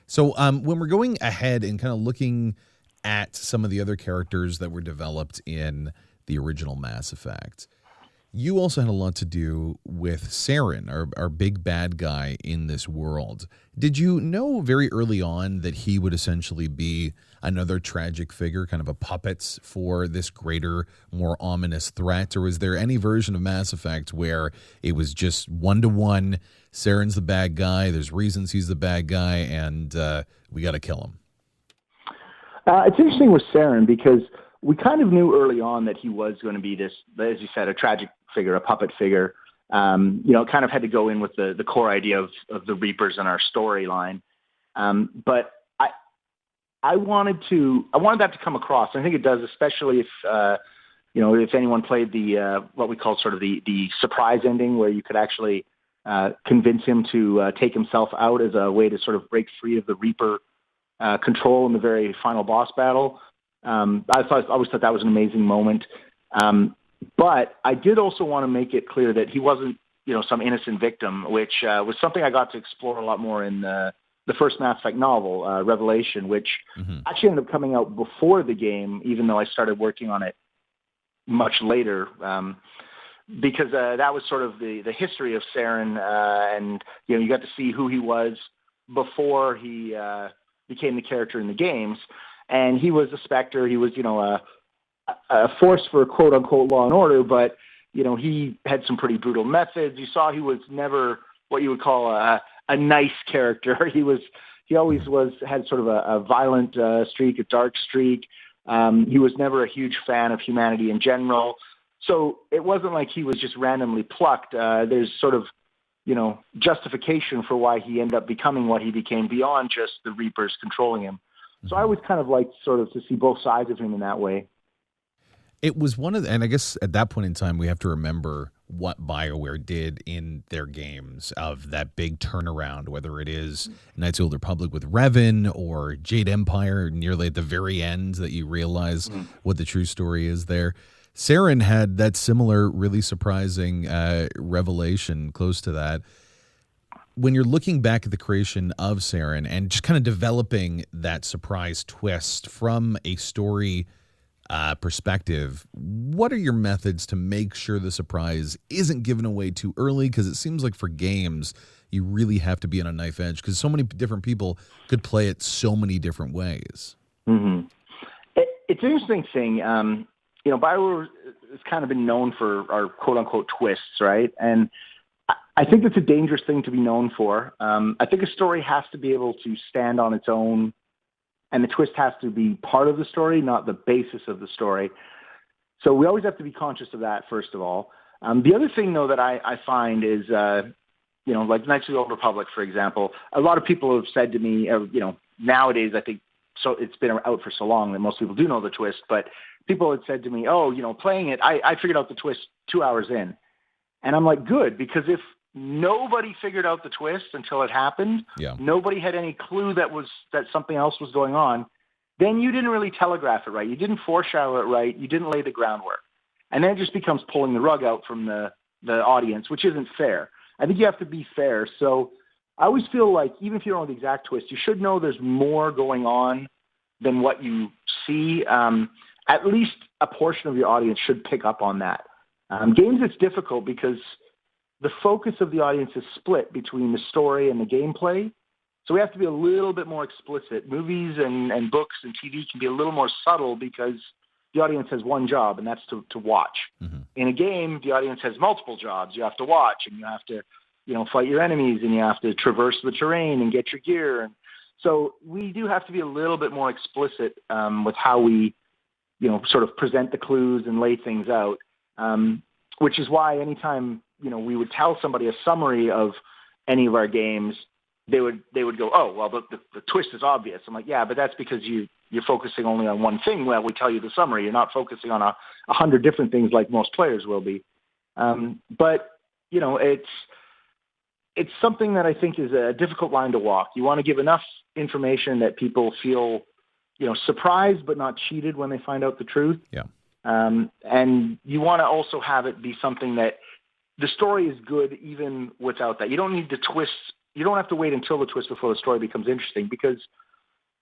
So when we're going ahead and kind of looking at some of the other characters that were developed in the original Mass Effect, you also had a lot to do with Saren, our big bad guy in this world. Did you know very early on that he would essentially be another tragic figure, kind of a puppet for this greater, more ominous threat? Or was there any version of Mass Effect where it was just 1-to-1, Saren's the bad guy, there's reasons he's the bad guy, and we got to kill him? It's interesting with Saren because we kind of knew early on that he was going to be this, as you said, a tragic figure, a puppet figure. It kind of had to go in with the core idea of the Reapers in our storyline. But I wanted that to come across. I think it does, especially if anyone played the what we call sort of the surprise ending, where you could actually convince him to take himself out as a way to sort of break free of the Reaper control in the very final boss battle. I always thought that was an amazing moment. But I did also want to make it clear that he wasn't, some innocent victim, which was something I got to explore a lot more in the first Mass Effect novel, Revelation, which actually ended up coming out before the game, even though I started working on it much later, because that was sort of the history of Saren, and you got to see who he was before he became the character in the games, and he was a Spectre. He was a force for quote unquote law and order, but he had some pretty brutal methods. You saw he was never what you would call a nice character. He always had sort of a violent streak, a dark streak. He was never a huge fan of humanity in general. So it wasn't like he was just randomly plucked. There's sort of, justification for why he ended up becoming what he became beyond just the Reapers controlling him. So I always kind of liked sort of to see both sides of him in that way. It was and I guess at that point in time, we have to remember what Bioware did in their games of that big turnaround, whether it is Knights of the Old Republic with Revan or Jade Empire nearly at the very end that you realize what the true story is there. Saren had that similar, really surprising revelation close to that. When you're looking back at the creation of Saren and just kind of developing that surprise twist from a story perspective, what are your methods to make sure the surprise isn't given away too early? Because it seems like for games, you really have to be on a knife edge because so many different people could play it so many different ways. Mm-hmm. It's an interesting thing. Bioware has kind of been known for our quote-unquote twists, right? And I think it's a dangerous thing to be known for. I think a story has to be able to stand on its own, and the twist has to be part of the story, not the basis of the story. So we always have to be conscious of that, first of all. The other thing, though, that I find is, like Knights of the Old Republic, for example, a lot of people have said to me, nowadays, I think, so it's been out for so long that most people do know the twist, but people had said to me, playing it, I figured out the twist 2 hours in. And I'm like, good, because if nobody figured out the twist until it happened, nobody had any clue that something else was going on, then you didn't really telegraph it right. You didn't foreshadow it right. You didn't lay the groundwork. And then it just becomes pulling the rug out from the audience, which isn't fair. I think you have to be fair. So I always feel like even if you don't know the exact twist, you should know there's more going on than what you see. At least a portion of your audience should pick up on that. Games, it's difficult because the focus of the audience is split between the story and the gameplay. So we have to be a little bit more explicit. Movies and books and TV can be a little more subtle because the audience has one job, and that's to watch. Mm-hmm. In a game, the audience has multiple jobs. You have to watch, and you have to, fight your enemies, and you have to traverse the terrain and get your gear. And so we do have to be a little bit more explicit with how we, sort of present the clues and lay things out, which is why anytime, we would tell somebody a summary of any of our games, they would go, oh, well, the twist is obvious. I'm like, yeah, but that's because you're focusing only on one thing. Well, we tell you the summary. You're not focusing on 100 different things like most players will be. But, it's something that I think is a difficult line to walk. You want to give enough information that people feel, surprised but not cheated when they find out the truth. Yeah. And you want to also have it be something that the story is good even without that. You don't need the twists. You don't have to wait until the twist before the story becomes interesting because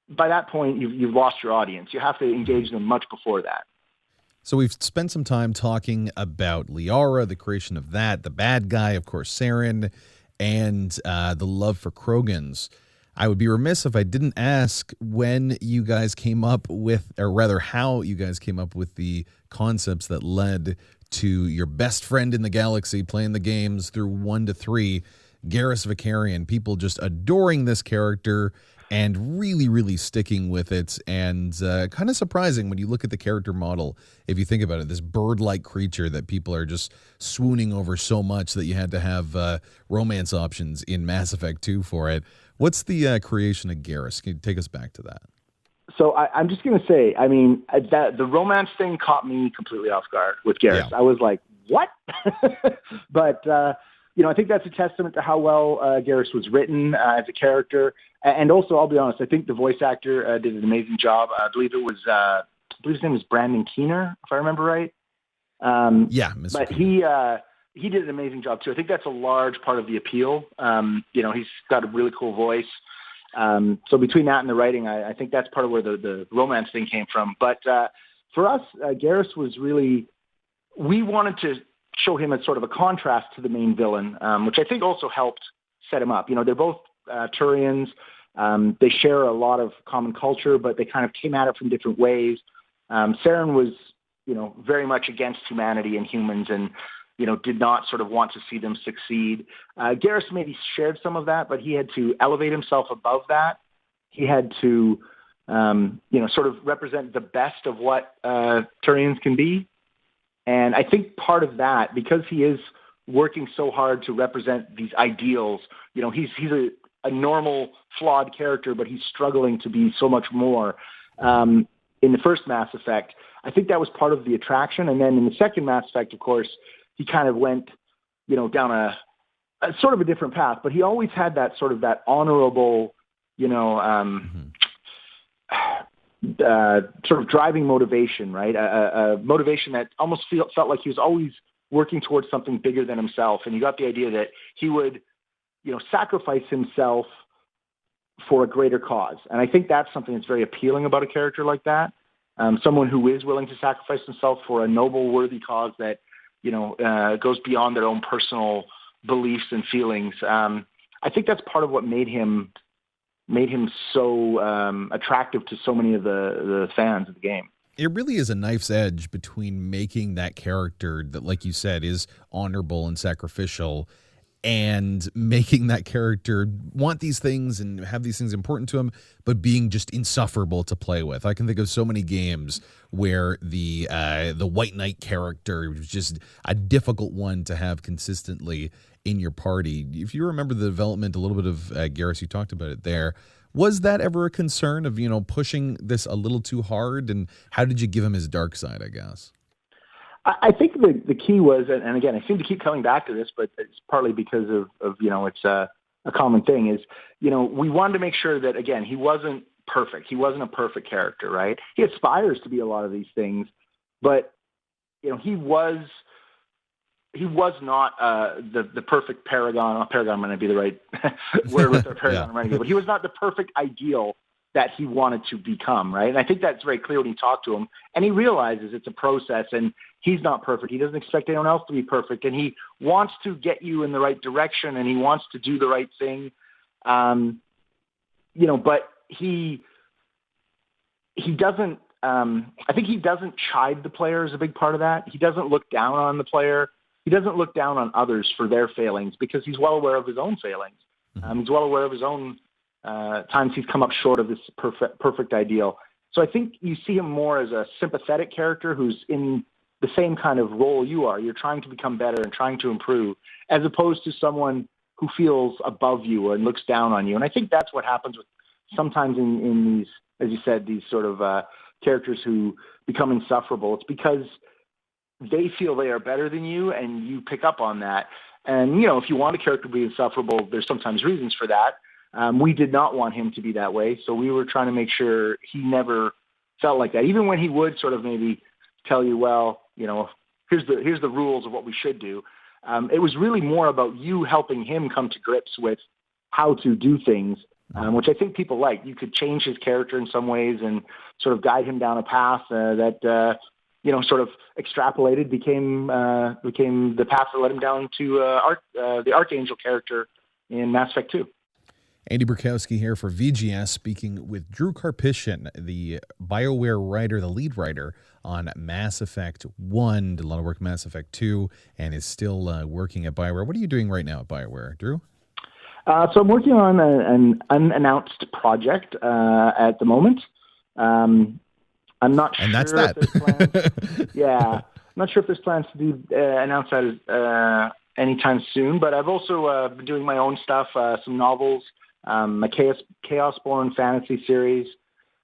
by that point you've lost your audience. You have to engage them much before that. So we've spent some time talking about Liara, the creation of that, the bad guy, of course, Saren, and the love for Krogans. I would be remiss if I didn't ask when you guys came up with, or rather how you guys came up with the concepts that led to your best friend in the galaxy playing the games through 1 to 3, Garrus Vakarian, people just adoring this character and really, really sticking with it. And kind of surprising when you look at the character model, if you think about it, this bird-like creature that people are just swooning over so much that you had to have romance options in Mass Effect 2 for it. What's the creation of Garrus? Can you take us back to that? So I'm just going to say, the romance thing caught me completely off guard with Garrus. Yeah. I was like, what? But, I think that's a testament to how well Garrus was written as a character. And also, I'll be honest, I think the voice actor did an amazing job. I believe his name was Brandon Keener, if I remember right. Mr. But Keener. he did an amazing job too. I think that's a large part of the appeal. He's got a really cool voice. So between that and the writing, I think that's part of where the romance thing came from. But for us, Garrus was really, we wanted to show him as sort of a contrast to the main villain, which I think also helped set him up. They're both Turians. They share a lot of common culture, but they kind of came at it from different ways. Saren was, very much against humanity and humans and, did not sort of want to see them succeed. Garrus maybe shared some of that, but he had to elevate himself above that. He had to, sort of represent the best of what Turians can be. And I think part of that, because he is working so hard to represent these ideals, he's a normal, flawed character, but he's struggling to be so much more. In the first Mass Effect, I think that was part of the attraction. And then in the second Mass Effect, of course, he kind of went, down a sort of a different path, but he always had that sort of that honorable, sort of driving motivation, right? A motivation that almost felt like he was always working towards something bigger than himself. And you got the idea that he would, sacrifice himself for a greater cause. And I think that's something that's very appealing about a character like that. Someone who is willing to sacrifice himself for a noble, worthy cause that, goes beyond their own personal beliefs and feelings. I think that's part of what made him so attractive to so many of the fans of the game. It really is a knife's edge between making that character that, like you said, is honorable and sacrificial, and making that character want these things and have these things important to him, but being just insufferable to play with. I can think of so many games where the White Knight character was just a difficult one to have consistently in your party. If you remember the development, a little bit of Garrus, you talked about it there. Was that ever a concern of, pushing this a little too hard? And how did you give him his dark side, I guess? I think the key was, and again, I seem to keep coming back to this, but it's partly because of it's a common thing, is, we wanted to make sure that, again, he wasn't perfect. He wasn't a perfect character, right? He aspires to be a lot of these things, but, he was not the perfect paragon. Paragon might not be the right word with our paragon running, but he was not the perfect ideal that he wanted to become, right? And I think that's very clear when you talk to him. And he realizes it's a process, and he's not perfect. He doesn't expect anyone else to be perfect, and he wants to get you in the right direction, and he wants to do the right thing. But he doesn't. I think he doesn't chide the player is a big part of that. He doesn't look down on the player. He doesn't look down on others for their failings, because he's well aware of his own failings. He's well aware of his own times he's come up short of this perfect ideal. So I think you see him more as a sympathetic character who's in the same kind of role you are. You're trying to become better and trying to improve, as opposed to someone who feels above you and looks down on you. And I think that's what happens with sometimes in these, as you said, these sort of characters who become insufferable. It's because they feel they are better than you, and you pick up on that. And, if you want a character to be insufferable, there's sometimes reasons for that. We did not want him to be that way, so we were trying to make sure he never felt like that. Even when he would sort of maybe tell you, well, here's the rules of what we should do. It was really more about you helping him come to grips with how to do things, which I think people like. You could change his character in some ways and sort of guide him down a path that sort of extrapolated became the path that led him down to the Archangel character in Mass Effect 2. Andy Burkowski here for VGS, speaking with Drew Karpyshyn, the Bioware writer, the lead writer on Mass Effect 1, did a lot of work on Mass Effect 2, and is still working at Bioware. What are you doing right now at Bioware, Drew? So I'm working on an unannounced project at the moment. I'm not sure. And that's if that. there's plans. Yeah, I'm not sure if there's plans to announce that anytime soon. But I've also been doing my own stuff, some novels, a Chaosborn fantasy series.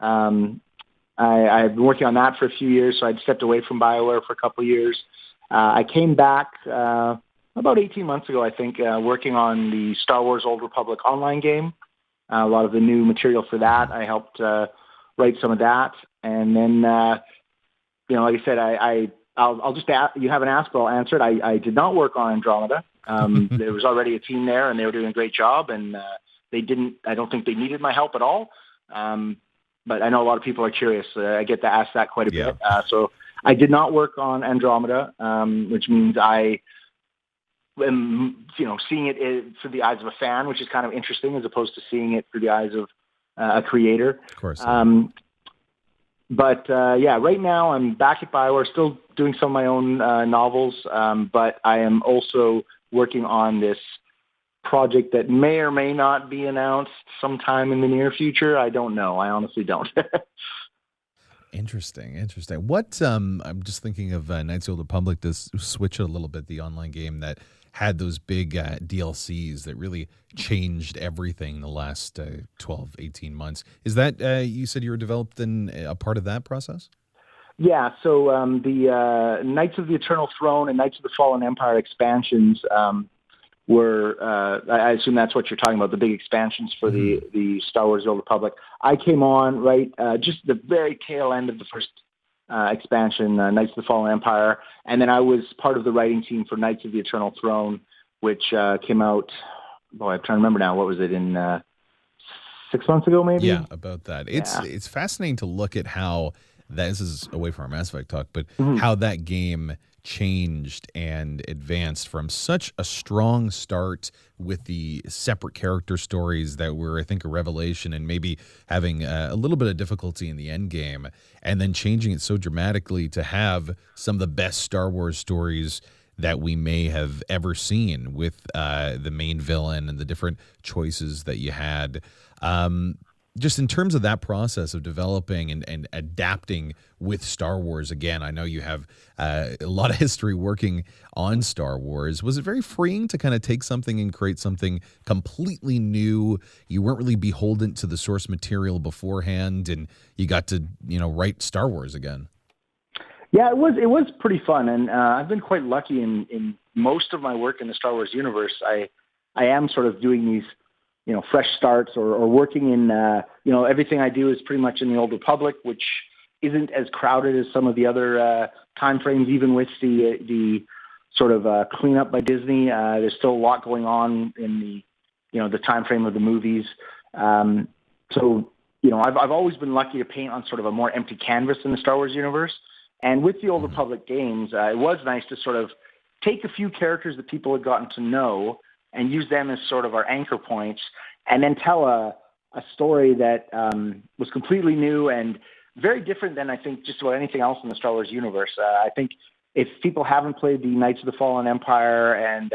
I've been working on that for a few years, so I'd stepped away from BioWare for a couple of years. I came back about 18 months ago, I think, working on the Star Wars Old Republic online game. A lot of the new material for that. I helped write some of that. And then, like I said, I I'll just you haven't asked, but I'll answer it. I did not work on Andromeda. There was already a team there, and they were doing a great job, and I don't think they needed my help at all. But I know a lot of people are curious. I get to ask that quite a bit. So I did not work on Andromeda, which means I am, seeing it through the eyes of a fan, which is kind of interesting, as opposed to seeing it through the eyes of a creator. Of course. But right now I'm back at Bioware, still doing some of my own novels, but I am also working on this project that may or may not be announced sometime in the near future. I don't know. I honestly don't. Interesting. What I'm just thinking of Knights of the Old Republic to switch it a little bit, the online game that had those big DLCs that really changed everything the last 12, 18 months. Is that, you said you were developed in a part of that process? Yeah, so the Knights of the Eternal Throne and Knights of the Fallen Empire expansions were, I assume that's what you're talking about, the big expansions for the Star Wars: The Old Republic. I came on just the very tail end of the first expansion, Knights of the Fallen Empire, and then I was part of the writing team for Knights of the Eternal Throne, which came out, I'm trying to remember now, what was it, in 6 months ago maybe? Yeah, about that. It's fascinating to look at how, this is away from our Mass Effect talk, but how that game changed and advanced from such a strong start with the separate character stories that were, I think, a revelation, and maybe having a little bit of difficulty in the end game, and then changing it so dramatically to have some of the best Star Wars stories that we may have ever seen, with the main villain and the different choices that you had. Just in terms of that process of developing and adapting with Star Wars, again, I know you have a lot of history working on Star Wars. Was it very freeing to kind of take something and create something completely new? You weren't really beholden to the source material beforehand, and you got to, write Star Wars again. Yeah, it was pretty fun, and I've been quite lucky in most of my work in the Star Wars universe. I am sort of doing these fresh starts or working in, everything I do is pretty much in the Old Republic, which isn't as crowded as some of the other time frames, even with the sort of cleanup by Disney. There's still a lot going on in the time frame of the movies. So, I've always been lucky to paint on sort of a more empty canvas in the Star Wars universe. And with the Old Republic games, it was nice to sort of take a few characters that people had gotten to know and use them as sort of our anchor points, and then tell a story that was completely new and very different than, I think, just about anything else in the Star Wars universe. I think if people haven't played the Knights of the Fallen Empire and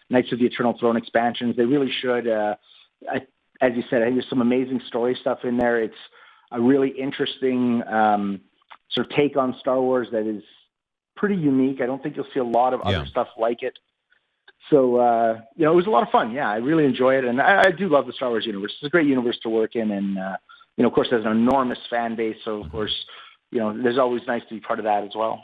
Knights of the Eternal Throne expansions, they really should. As you said, I think there's some amazing story stuff in there. It's a really interesting sort of take on Star Wars that is pretty unique. I don't think you'll see a lot of other stuff like it. So, it was a lot of fun. Yeah, I really enjoy it. And I do love the Star Wars universe. It's a great universe to work in. And, of course, there's an enormous fan base. So, of course, there's always nice to be part of that as well.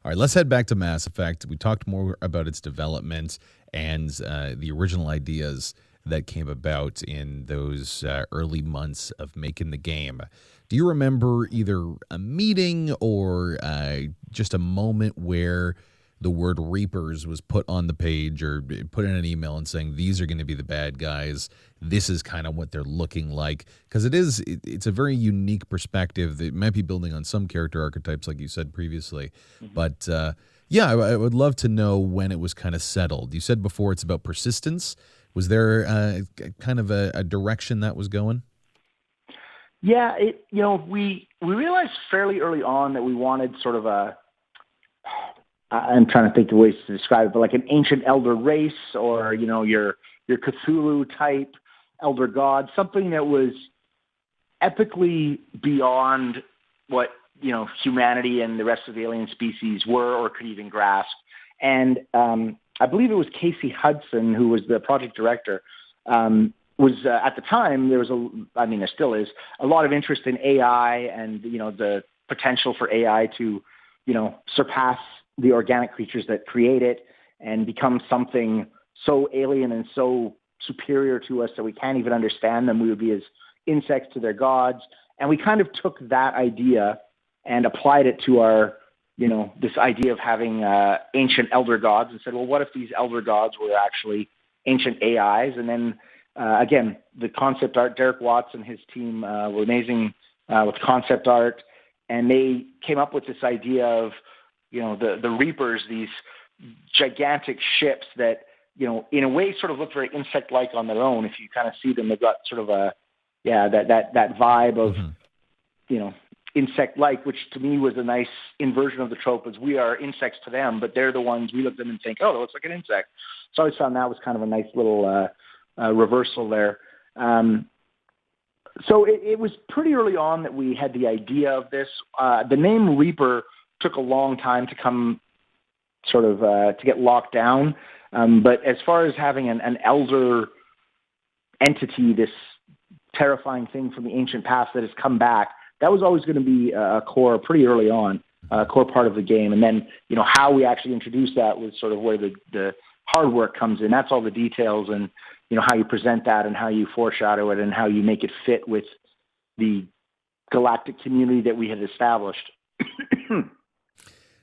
All right, let's head back to Mass Effect. We talked more about its development and the original ideas that came about in those early months of making the game. Do you remember either a meeting or just a moment where the word Reapers was put on the page or put in an email and saying, these are going to be the bad guys, this is kind of what they're looking like? Because it's a very unique perspective that might be building on some character archetypes, like you said previously. But I would love to know when it was kind of settled. You said before it's about persistence. Was there kind of a direction that was going? Yeah, we realized fairly early on that we wanted sort of I'm trying to think of ways to describe it, but like an ancient elder race, or, your Cthulhu type elder god, something that was epically beyond what, humanity and the rest of the alien species were or could even grasp. And I believe it was Casey Hudson, who was the project director, was at the time, there still is a lot of interest in AI and, the potential for AI to, surpass the organic creatures that create it and become something so alien and so superior to us that we can't even understand them. We would be as insects to their gods. And we kind of took that idea and applied it to our, this idea of having ancient elder gods, and said, well, what if these elder gods were actually ancient AIs? And then, again, the concept art, Derek Watts and his team were amazing with concept art, and they came up with this idea of, the Reapers, these gigantic ships that, in a way sort of look very insect-like on their own. If you kind of see them, they've got sort of that vibe of, insect-like, which to me was a nice inversion of the trope, as we are insects to them, but they're the ones, we look at them and think, oh, it looks like an insect. So I always found that was kind of a nice little reversal there. So it was pretty early on that we had the idea of this. The name Reaper took a long time to come sort of to get locked down. But as far as having an elder entity, this terrifying thing from the ancient past that has come back, that was always going to be a core pretty early on, a core part of the game. And then, how we actually introduced that was sort of where the hard work comes in. That's all the details and, how you present that and how you foreshadow it and how you make it fit with the galactic community that we had established.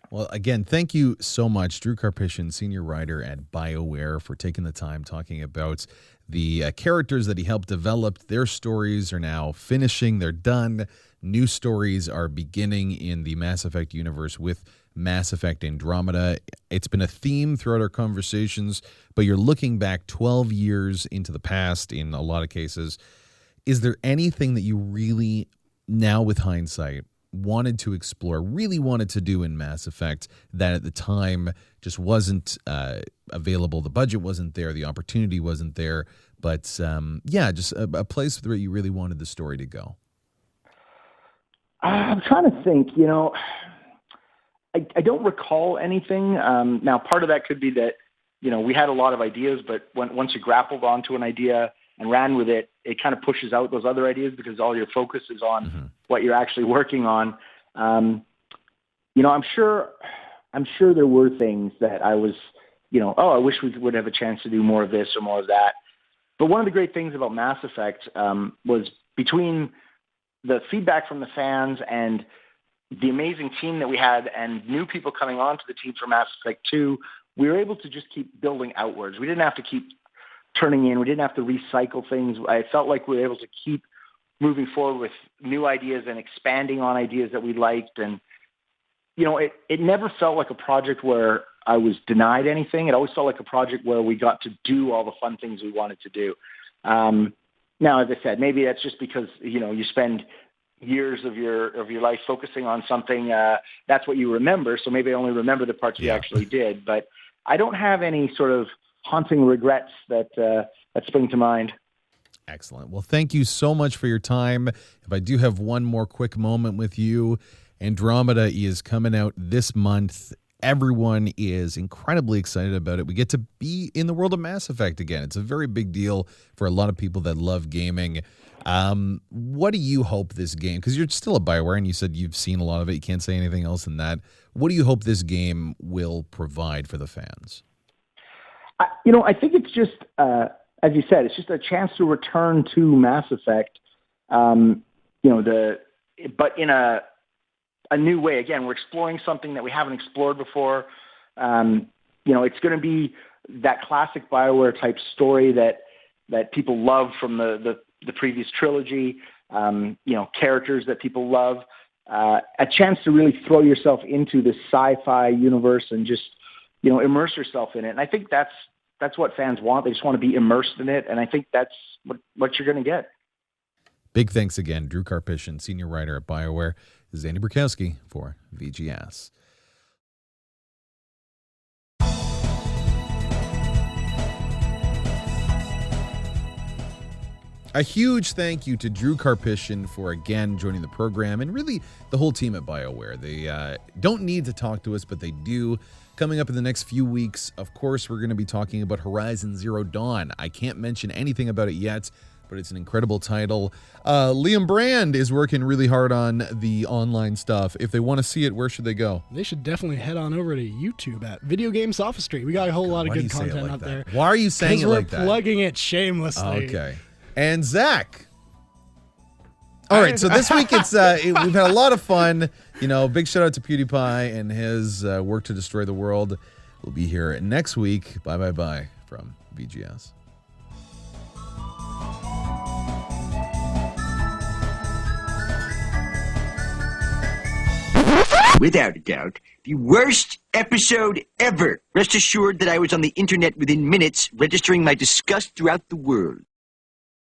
Well, again, thank you so much, Drew Karpyshyn, senior writer at Bioware, for taking the time talking about the characters that he helped develop. Their stories are now finishing. They're done. New stories are beginning in the Mass Effect universe with Mass Effect Andromeda. It's been a theme throughout our conversations, but you're looking back 12 years into the past in a lot of cases. Is there anything that you really, now with hindsight, wanted to explore, really wanted to do in Mass Effect that at the time just wasn't available? The budget wasn't there, the opportunity wasn't there, but just a place where you really wanted the story to go. I'm trying to think, I don't recall anything. Now, part of that could be that, we had a lot of ideas, but once you grappled onto an idea and ran with it, it kind of pushes out those other ideas because all your focus is on what you're actually working on. I'm sure there were things that I was, I wish we would have a chance to do more of this or more of that. But one of the great things about Mass Effect was between the feedback from the fans and the amazing team that we had and new people coming onto the team for Mass Effect 2, we were able to just keep building outwards. We didn't have to keep turning in. We didn't have to recycle things. I felt like we were able to keep moving forward with new ideas and expanding on ideas that we liked. And, it never felt like a project where I was denied anything. It always felt like a project where we got to do all the fun things we wanted to do. Now, as I said, maybe that's just because, you spend years of your life focusing on something. That's what you remember. So maybe I only remember the parts we actually did. But I don't have any sort of haunting regrets that spring to mind. Excellent. Well, thank you so much for your time. If I do have one more quick moment with you, Andromeda is coming out this month. Everyone is incredibly excited about it. We get to be in the world of Mass Effect again. It's a very big deal for a lot of people that love gaming. What do you hope this game, because you're still a Bioware and you said you've seen a lot of it, you can't say anything else than that. What do you hope this game will provide for the fans? I think it's just, as you said, it's just a chance to return to Mass Effect, but in a new way. Again, we're exploring something that we haven't explored before. It's going to be that classic Bioware type story that people love from the previous trilogy, characters that people love, a chance to really throw yourself into this sci-fi universe and just, immerse yourself in it. And I think that's what fans want. They just want to be immersed in it. And I think that's what you're going to get. Big thanks again, Drew Karpyshyn, senior writer at Bioware. This is Andy Burkowski for VGS. A huge thank you to Drew Karpyshyn for again joining the program, and really the whole team at Bioware. They don't need to talk to us, but they do. Coming up in the next few weeks, of course, we're going to be talking about Horizon Zero Dawn. I can't mention anything about it yet, but it's an incredible title. Liam Brand is working really hard on the online stuff. If they want to see it, where should they go? They should definitely head on over to YouTube at Video Game Sophistry. We got a whole lot of good content out there. Why are you saying it like that? Because we're plugging it shamelessly. Okay. And Zach, All right, so this week we've had a lot of fun. Big shout out to PewDiePie and his work to destroy the world. We'll be here next week. Bye from VGS. Without a doubt, the worst episode ever. Rest assured that I was on the internet within minutes, registering my disgust throughout the world.